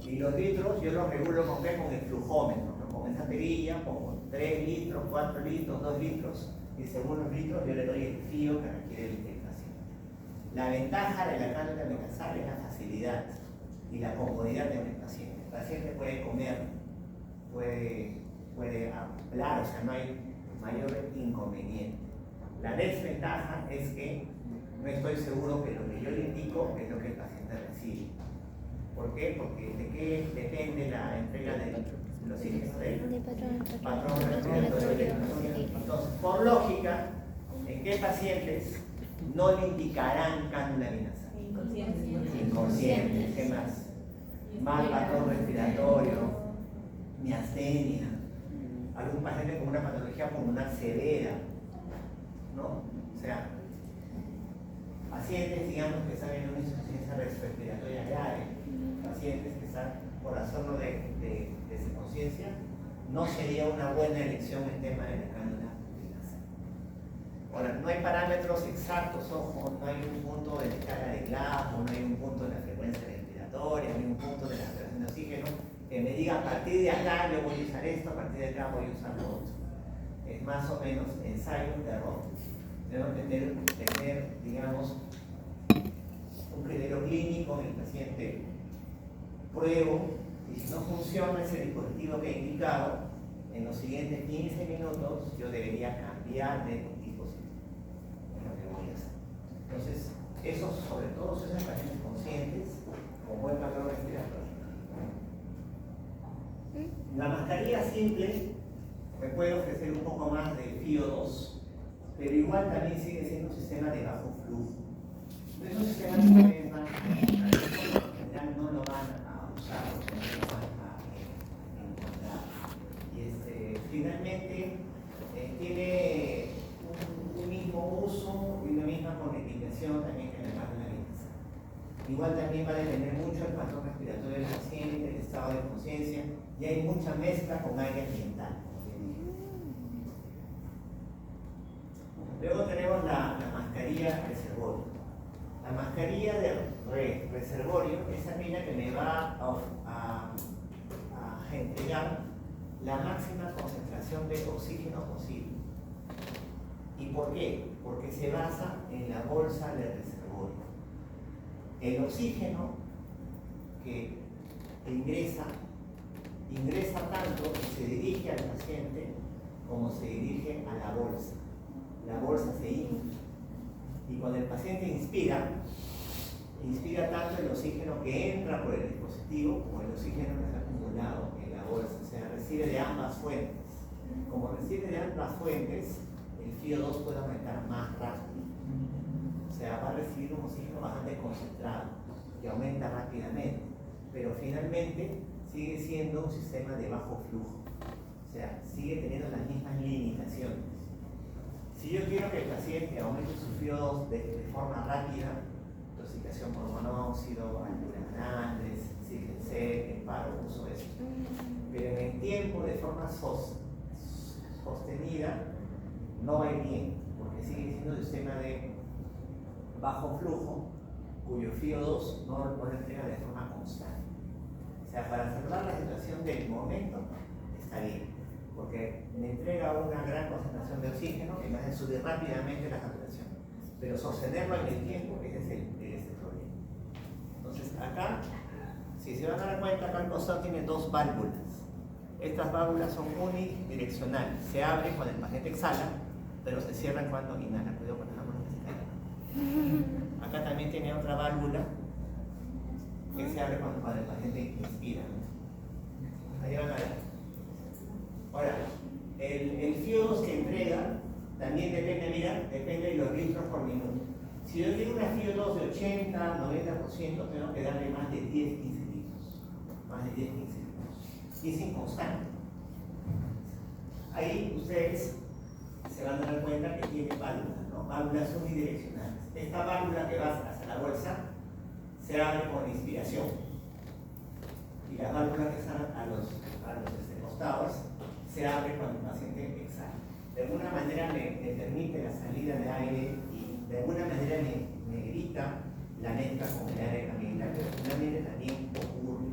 [SPEAKER 1] Y los litros yo los regulo con qué? Con el flujómetro, ¿no? Con esa perilla, pongo 3 litros, 4 litros, 2 litros, y según los litros yo le doy el fío que requiere el paciente. La ventaja de la cánula guinasal es la facilidad y la comodidad del paciente. El paciente puede comer, puede hablar, o sea, no hay mayor inconveniente. La desventaja es que no estoy seguro que lo que yo le indico es lo que el paciente recibe. ¿Por qué? Porque de qué depende la entrega de los oxígenos del patrón respiratorio. Entonces, por lógica, ¿en qué pacientes no le indicarán cánula guinasal? Inconscientes. ¿Qué más? Mal patrón respiratorio, miastenia, algún paciente con una patología pulmonar severa, ¿no? O sea, pacientes, digamos, que están en una insuficiencia respiratoria grave, pacientes que están por trastorno de desconciencia, no sería una buena elección el tema de la cánula guinasal. Ahora, no hay parámetros exactos, ojo, no hay un punto de la escala de Glasgow, no hay un punto de la frecuencia respiratoria, no hay un punto de la saturación de oxígeno que me diga a partir de acá yo voy a usar esto, a partir de acá voy a usar lo otro. Es más o menos ensayo de error. Debo tener, digamos, un criterio clínico en el paciente, pruebo, y si no funciona ese dispositivo que he indicado, en los siguientes 15 minutos yo debería cambiar de dispositivo. Es lo que voy a hacer. Entonces, eso sobre todo se hacen pacientes conscientes, con buen patrón respiratorio. La mascarilla simple me puede ofrecer un poco más de FiO2, pero igual también sigue siendo un sistema de bajo flujo. Es un sistema que ustedes van, no lo van a usar, no lo van a finalmente tiene un mismo uso y una misma codificación también en el caso de la alianza. Igual también va a depender mucho el patrón respiratorio del paciente, el estado de conciencia, y hay mucha mezcla con aire ambiental. Luego tenemos la mascarilla reservorio. La mascarilla de reservorio es aquella que me va a entregar la máxima concentración de oxígeno posible. ¿Y por qué? Porque se basa en la bolsa de reservorio. El oxígeno que ingresa tanto que se dirige al paciente como se dirige a la bolsa. La bolsa se infla. Y cuando el paciente inspira tanto el oxígeno que entra por el dispositivo como el oxígeno que está acumulado en la bolsa. O sea, recibe de ambas fuentes. Como recibe de ambas fuentes, el FiO2 puede aumentar más rápido. O sea, va a recibir un oxígeno bastante concentrado que aumenta rápidamente. Pero finalmente sigue siendo un sistema de bajo flujo. O sea, sigue teniendo las mismas limitaciones. Si yo quiero que el paciente aumente su FiO2 de forma rápida, intoxicación por monóxido, alturas grandes, CIG, paro, uso eso. Pero en el tiempo, de forma sostenida, no va a ir bien, porque sigue siendo un sistema de bajo flujo, cuyo FiO2 no lo entrega de forma constante. O sea, para salvar la situación del momento, está bien, porque me entrega una gran concentración de oxígeno que me hace subir rápidamente la saturación. Pero sostenerlo en el tiempo, ese es el problema. Entonces, acá, si se van a dar cuenta, acá al costado tiene dos válvulas. Estas válvulas son unidireccionales. Se abren cuando el paciente exhala, pero se cierran cuando inhala. Cuidado con las válvulas que se caen. Acá también tiene otra válvula que se abre cuando el paciente inspira. Ahí van a ver. Ahora, el FiO2 que entrega también depende de los litros por minuto. Si yo tengo una FiO2 de 80, 90%, tengo que darle más de 10, 15 litros. Más de 10, 15 litros. Y es inconstante. Ahí ustedes se van a dar cuenta que tiene válvulas, ¿no? Válvulas unidireccionales. Esta válvula que va hacia la bolsa se abre por inspiración. Y las válvulas que están a los costados se abre cuando el paciente exhala. De alguna manera me permite la salida de aire y de alguna manera me evita la mezcla con el aire ambiental, pero finalmente también ocurre.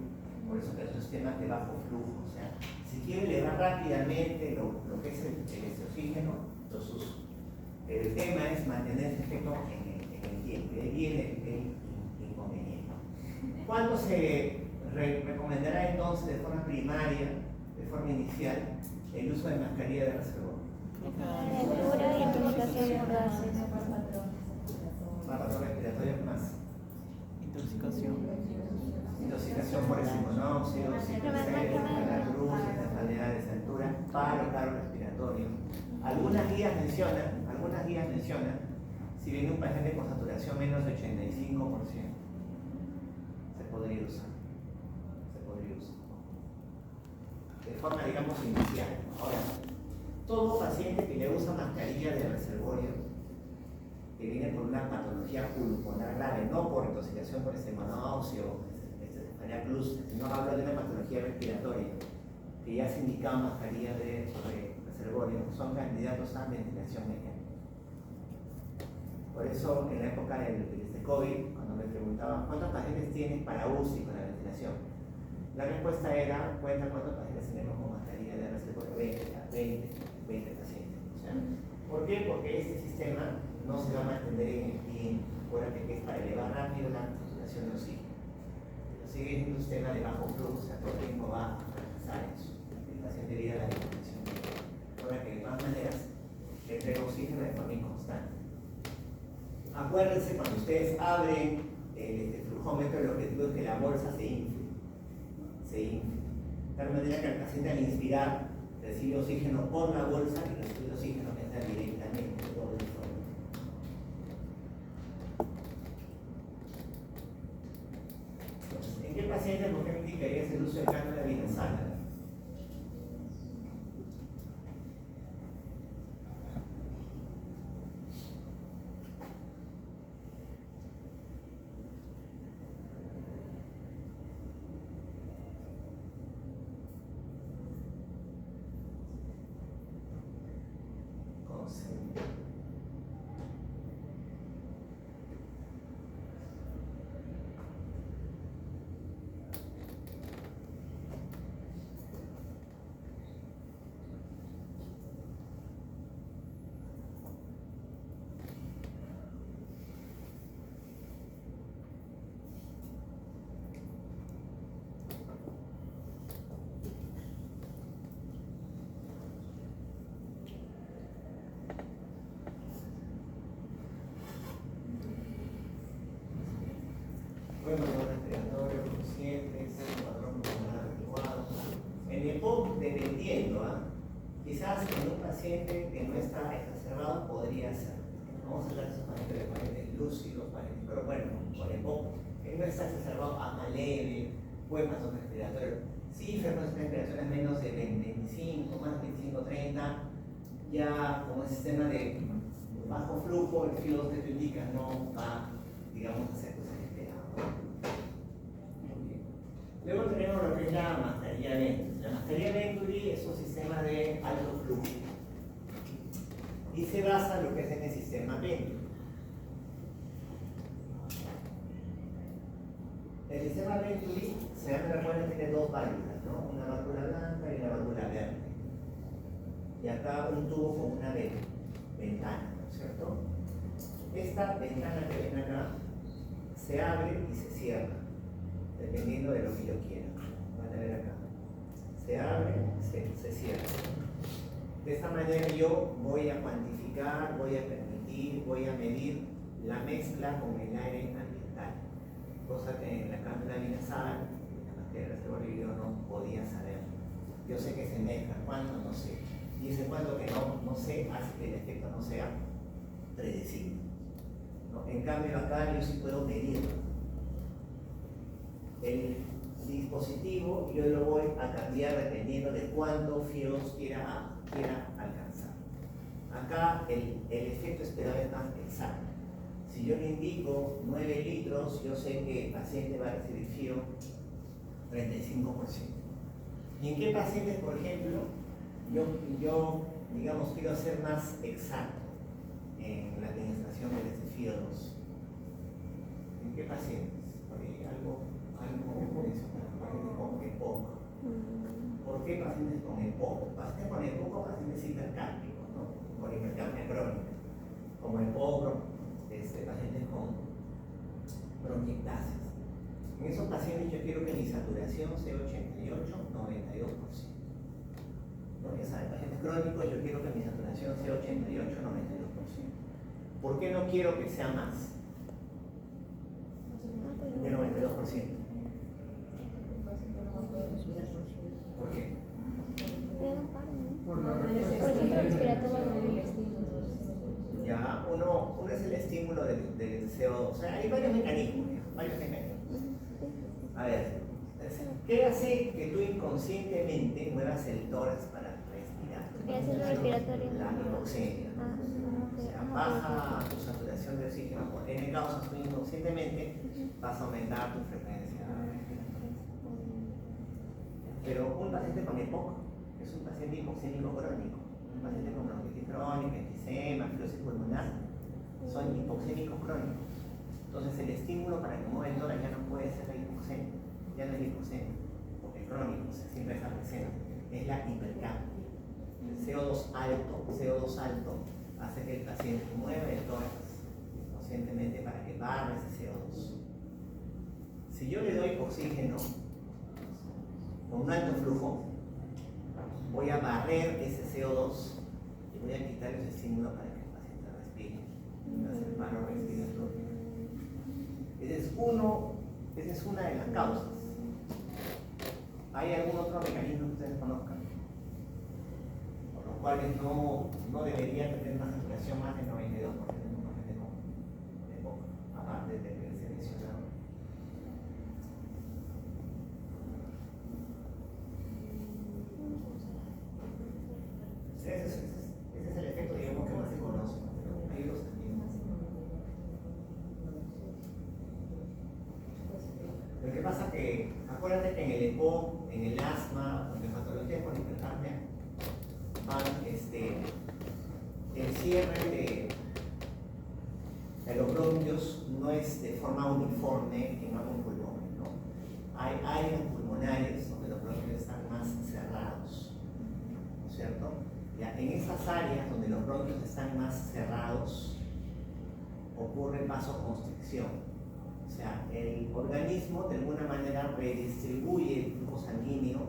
[SPEAKER 1] Por eso que son sistemas de bajo flujo. O sea, si quiero elevar rápidamente lo que es el oxígeno, entonces el tema es mantener ese efecto en el tiempo. Y ahí viene el inconveniente. ¿Cuándo se recomendará entonces de forma primaria, de forma inicial, el uso de mascarilla de reservorio?
[SPEAKER 3] Altura y intoxicación por gases.
[SPEAKER 1] Más patrón respiratorio, más intoxicación por ese monóxido, la luz, enfermedades de altura, paro respiratorio. Algunas guías mencionan si viene un paciente con saturación menos de 85%, se podría usar. De forma, digamos, inicial. Ahora, todo paciente que le usa mascarilla de reservorio, que viene por una patología pulmonar grave, no por intoxicación por ese monóxido, no hablo de una patología respiratoria, que ya se indicaba mascarilla de reservorio, son candidatos a ventilación mecánica. Por eso, en la época del COVID, cuando me preguntaban cuántos pacientes tienes para UCI, para ventilación, la respuesta era, cuenta cuántos pacientes tenemos con mascarilla de reservorio, 20 pacientes. O sea, ¿por qué? Porque este sistema no se va a mantener en el tiempo. Acuérdate que es para elevar rápido la saturación de oxígeno. Pero sigue siendo un sistema de bajo flujo, o sea, todo el tiempo va a fracasar eso. El paciente vive la ventilación. Ahora que de todas maneras le entrega oxígeno de forma inconstante. Acuérdense, cuando ustedes abren el flujómetro, el objetivo es que la bolsa se infle. De tal manera que el paciente al inspirar recibe oxígeno por la bolsa y recibe oxígeno que entra directamente por el fondo. Entonces, ¿en qué paciente por qué me indicarías el uso de cánula vinasal? EPOC, dependiendo, quizás en un paciente que no está exacerbado podría ser. Vamos a hablar de esos pacientes lúcidos, pero bueno, con EPOC, que no está exacerbado, ama leve, buen paso respiratorio. Sí, frecuencias respiratorias menos de 25, más de 25, 30, ya como el sistema de bajo flujo, el FIO2 que tú indicas no va, digamos, a ser cosas esperadas. Luego tenemos lo que es la mascarilla Venturi. La mascarilla Venturi es un sistema de alto flujo y se basa en lo que es en el sistema Venturi. El sistema Venturi, se dan recuerda, tiene dos válvulas, ¿no? Una válvula blanca y una válvula verde. Y acá un tubo con una ventana, ¿no es cierto? Esta ventana que ven acá se abre y se cierra, dependiendo de lo que yo quiera. Van a ver acá. Se abre, se cierra. De esta manera yo voy a cuantificar, voy a permitir, voy a medir la mezcla con el aire ambiental. Cosa que en la cámara binasal, en la materia de reservorio, yo no podía saber. Yo sé que se mezcla, cuándo, no sé. Y ese cuándo que no sé hace que el efecto no sea predecible, ¿no? En cambio acá yo sí puedo medirlo. El dispositivo yo lo voy a cambiar dependiendo de cuánto FIO2 quiera alcanzar. Acá el efecto esperado es más exacto. Si yo le indico 9 litros, yo sé que el paciente va a recibir FIO 35%. ¿Y en qué pacientes, por ejemplo, yo digamos, quiero ser más exacto en la administración de este FIO2? ¿En qué pacientes? Porque algo con EPOC. ¿Por qué pacientes con EPOC? Pacientes con EPOC o pacientes hipercápnicos, ¿no? Con hipercapnia crónica, como EPOC, pacientes con bronquiectasis. En esos pacientes yo quiero que mi saturación sea 88-92%. ¿No? Ya saben, pacientes crónicos yo quiero que mi saturación sea 88-92%. ¿Por qué no quiero que sea más de 92%? ¿Por qué?
[SPEAKER 2] Por la
[SPEAKER 1] Ya, uno es el estímulo del CO2. O sea, hay varios mecanismos. A ver, ¿qué hace que tú inconscientemente muevas el tórax para respirar?
[SPEAKER 3] ¿Qué hace lo respiratorio?
[SPEAKER 1] La hipoxemia. O sea, baja tu saturación de oxígeno por N causas, tú inconscientemente vas a aumentar tu frecuencia respiratoria. Pero un paciente con EPOC es un paciente hipoxémico crónico, un paciente con bronquitis crónica, enfisema, fibrosis pulmonar, son hipoxémicos crónicos. Entonces el estímulo para que mueva el tórax ya no puede ser la hipoxemia, ya no es hipoxemia, porque el crónico siempre está presente, es la hipercapnia. El CO2 alto hace que el paciente mueva el tórax conscientemente para que barra ese CO2. Si yo le doy oxígeno con un alto flujo, voy a barrer ese CO2 y voy a quitar ese estímulo para que el paciente respire. Hacer paro respiratorio. Esa es una de las causas. ¿Hay algún otro mecanismo que ustedes conozcan? Por los cuales no debería tener una saturación más del 92% en un paciente con EPOC, aparte de que se mencionado. Ese es el efecto, digamos, que más se conoce. Hay otros también. Lo que pasa es que, acuérdate que en el EPOC, en el asma, en las patologías con hipercapnia, el cierre de los bronquios no es de forma uniforme en ambos pulmones, ¿no? Hay áreas pulmonares donde los bronquios están más cerrados, ¿no es cierto? Ya, en esas áreas donde los bronquios están más cerrados, ocurre vasoconstricción. O sea, el organismo de alguna manera redistribuye el flujo sanguíneo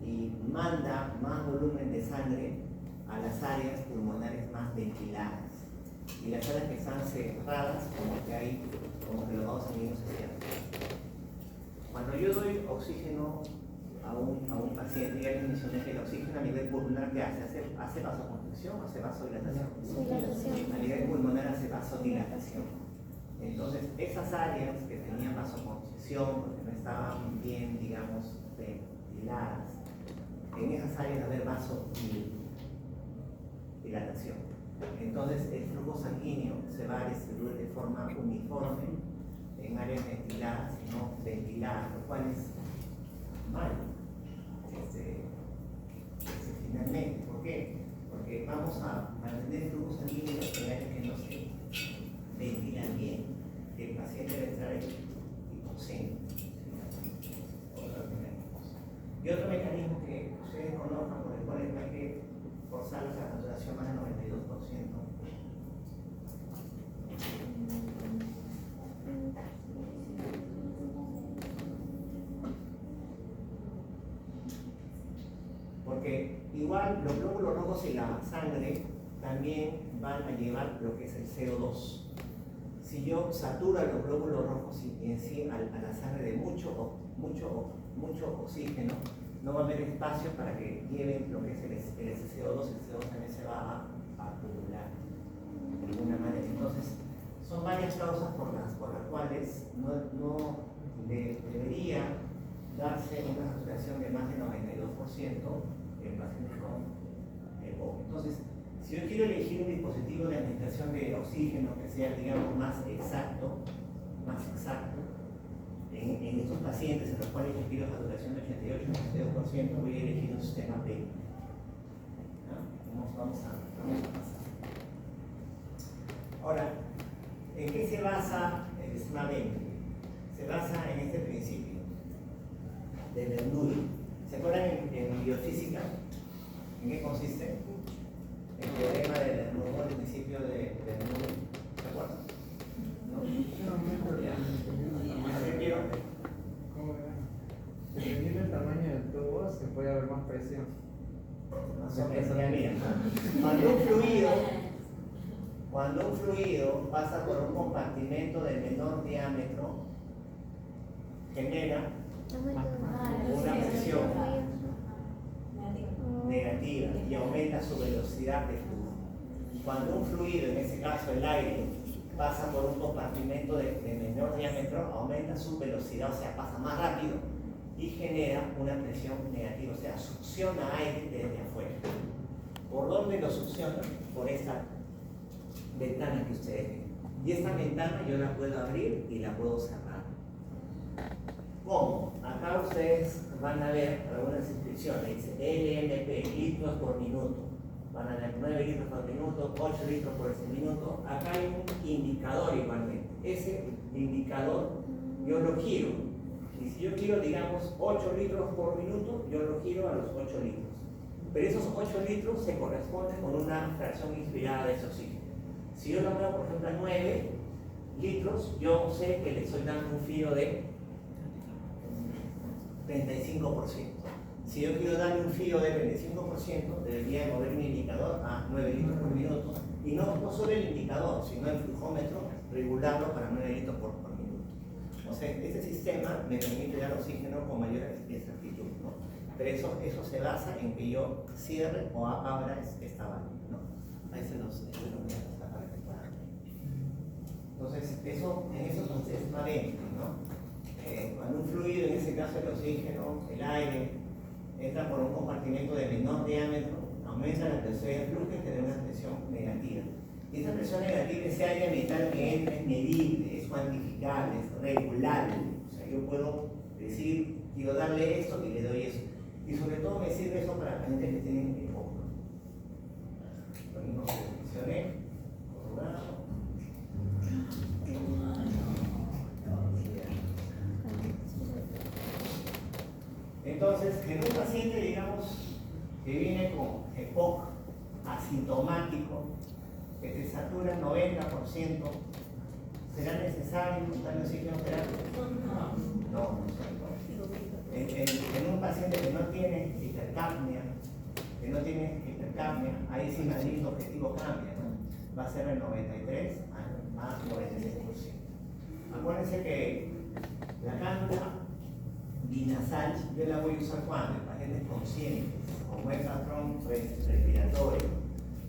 [SPEAKER 1] y manda más volumen de sangre a las áreas pulmonares más ventiladas. Y las áreas que están cerradas, como que los vasos sanguíneos se cierran. Cuando yo doy oxígeno a un paciente, ya les mencioné que el oxígeno a nivel pulmonar, ¿qué hace? ¿Hace vasoconstricción o hace vasodilatación? A nivel pulmonar hace vasodilatación. Entonces, esas áreas que tenían vasoconstricción, porque no estaban bien, digamos, ventiladas, en esas áreas va a haber vasodilatación. Entonces, el flujo sanguíneo se va a distribuir de forma uniforme en áreas ventiladas y no ventiladas, lo cual es malo. Finalmente, ¿por qué? Porque vamos a mantener el flujo sanguíneo en áreas que no se ventilan bien, que el paciente debe entrar en hipoxemia. Y otro mecanismo que ustedes conozcan, por el cual hay que forzar la saturación más del 92%. Porque igual los glóbulos rojos y la sangre también van a llevar lo que es el CO2. Si yo saturo los glóbulos rojos y en sí a la sangre de mucho oxígeno, no va a haber espacio para que lleven lo que es el CO2. El CO2 también se va a acumular de alguna manera. Entonces, son varias causas por las cuales no debería darse una saturación de más del 92% en pacientes con EPOC. Entonces, si yo quiero elegir un dispositivo de administración de oxígeno que sea, digamos, más exacto, en estos pacientes en los cuales yo pido saturación de 88-92%, voy a elegir un sistema B. Vamos a pasar. Ahora, ¿en qué se basa el sistema B? Se basa en este principio de Bernoulli. ¿Se acuerdan en biofísica? ¿En qué consiste? El teorema de Bernoulli, el principio de Bernoulli. ¿Se acuerdan? ¿No?
[SPEAKER 2] Dependiendo del tamaño del tubo, se puede haber más presión.
[SPEAKER 1] Más o menos, mira. Cuando un fluido pasa por un compartimento de menor diámetro, genera una presión negativa y aumenta su velocidad de flujo. Cuando un fluido, en este caso el aire, pasa por un compartimento de menor diámetro, aumenta su velocidad, o sea, pasa más rápido y genera una presión negativa, o sea, succiona aire desde afuera. ¿Por dónde lo succiona? Por esta ventana que ustedes ven. Y esta ventana yo la puedo abrir y la puedo cerrar. ¿Cómo? Acá ustedes van a ver algunas inscripciones, dice LMP, litros por minuto. Van a ver 9 litros por minuto, 8 litros por minuto. Acá hay un indicador igualmente. Ese indicador yo lo giro. Y si yo quiero, digamos, 8 litros por minuto, yo lo giro a los 8 litros. Pero esos 8 litros se corresponden con una fracción inspirada de ese oxígeno. Si yo lo muevo, por ejemplo, a 9 litros, yo sé que le estoy dando un frío de 35%. Si yo quiero darle un frío de 35%, debería mover mi indicador a 9 litros por minuto. Y no solo el indicador, sino el flujómetro, regularlo para 9 litros por minuto. O sea, este sistema me permite dar oxígeno con mayor exactitud, ¿no? Pero eso se basa en que yo cierre o abra esta válvula, ¿no? Ahí se los voy a pasar para que puedan. Entonces, en eso consiste el adentro, ¿no? Cuando un fluido, en este caso el oxígeno, el aire, entra por un compartimento de menor diámetro, aumenta la presión de flujo y genera una presión negativa. Y esa presión negativa, ese área vital que entra es medible, es cuantificable, es regulable. O sea, yo puedo decir, quiero darle esto y le doy eso. Y sobre todo me sirve eso para pacientes que tienen EPOC. Lo mismo que mencioné, corrugado. Entonces, en un paciente, digamos, que viene con EPOC asintomático, que te satura el 90%, ¿será necesario darle oxígeno terapia? No. En un paciente que no tiene hipercapnia, ahí sí el objetivo cambia, ¿no? Va a ser el 93 a 96%. Acuérdense que la cánula binasal, yo la voy a usar cuando en pacientes conscientes, con buen patrón respiratorio,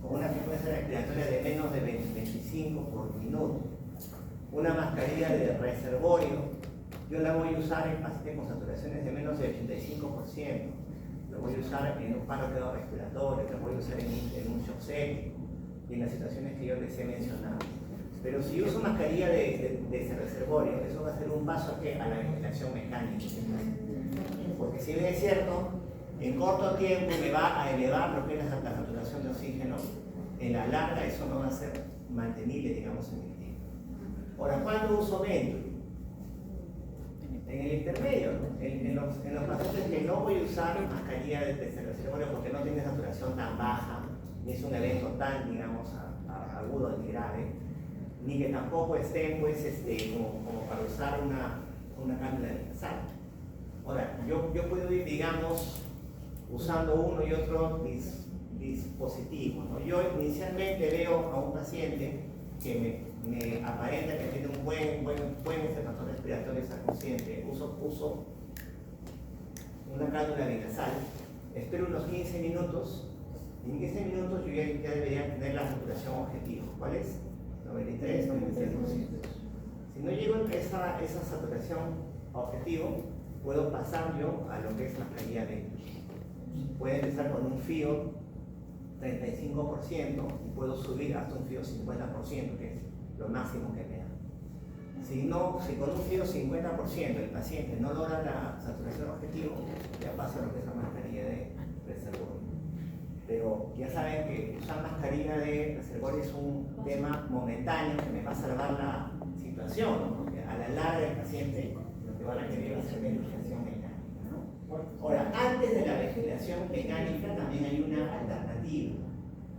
[SPEAKER 1] con una frecuencia respiratoria de menos de 25 por minuto. Una mascarilla de reservorio, yo la voy a usar en pacientes con saturaciones de menos de 85%. Lo voy a usar en un paro respiratorio, lo voy a usar en un shock séptico y en las situaciones que yo les he mencionado. Pero si uso mascarilla de ese reservorio, eso va a ser un paso a la ventilación mecánica. Porque si bien es cierto, en corto tiempo me va a elevar lo que es la saturación de oxígeno, en la larga eso no va a ser mantenible, digamos, en el tiempo. Ahora, ¿cuándo uso Venturi? En el intermedio, en los pacientes que no voy a usar mascarilla de reservorio porque no tiene saturación tan baja, ni es un evento tan, digamos, agudo ni grave, ni que tampoco estén, pues, como para usar una cánula de sal. Ahora, yo puedo ir, digamos, usando uno y otro dispositivo, ¿no? Yo inicialmente veo a un paciente que me aparenta que tiene un buen efecto respiratorio, está consciente, uso una cánula binasal, espero unos 15 minutos, y en 15 minutos yo ya debería tener la saturación objetiva. ¿Cuál es? 93, 96%. Si no llego a esa saturación objetivo, puedo pasar yo a lo que es la mascarilla Venturi. Puedo empezar con un FIO 35% y puedo subir hasta un FIO 50%, que es lo máximo que me da. Si con un FIO 50% el paciente no logra la saturación objetivo, ya pasa lo que es la mascarilla de reservorio. Pero ya saben que usar mascarilla de reservorio es un tema momentáneo que me va a salvar la situación, ¿no? Porque a la larga el paciente lo que va a requerir va a ser ventilación mecánica, ¿no? Ahora, antes de la ventilación mecánica también hay una alternativa.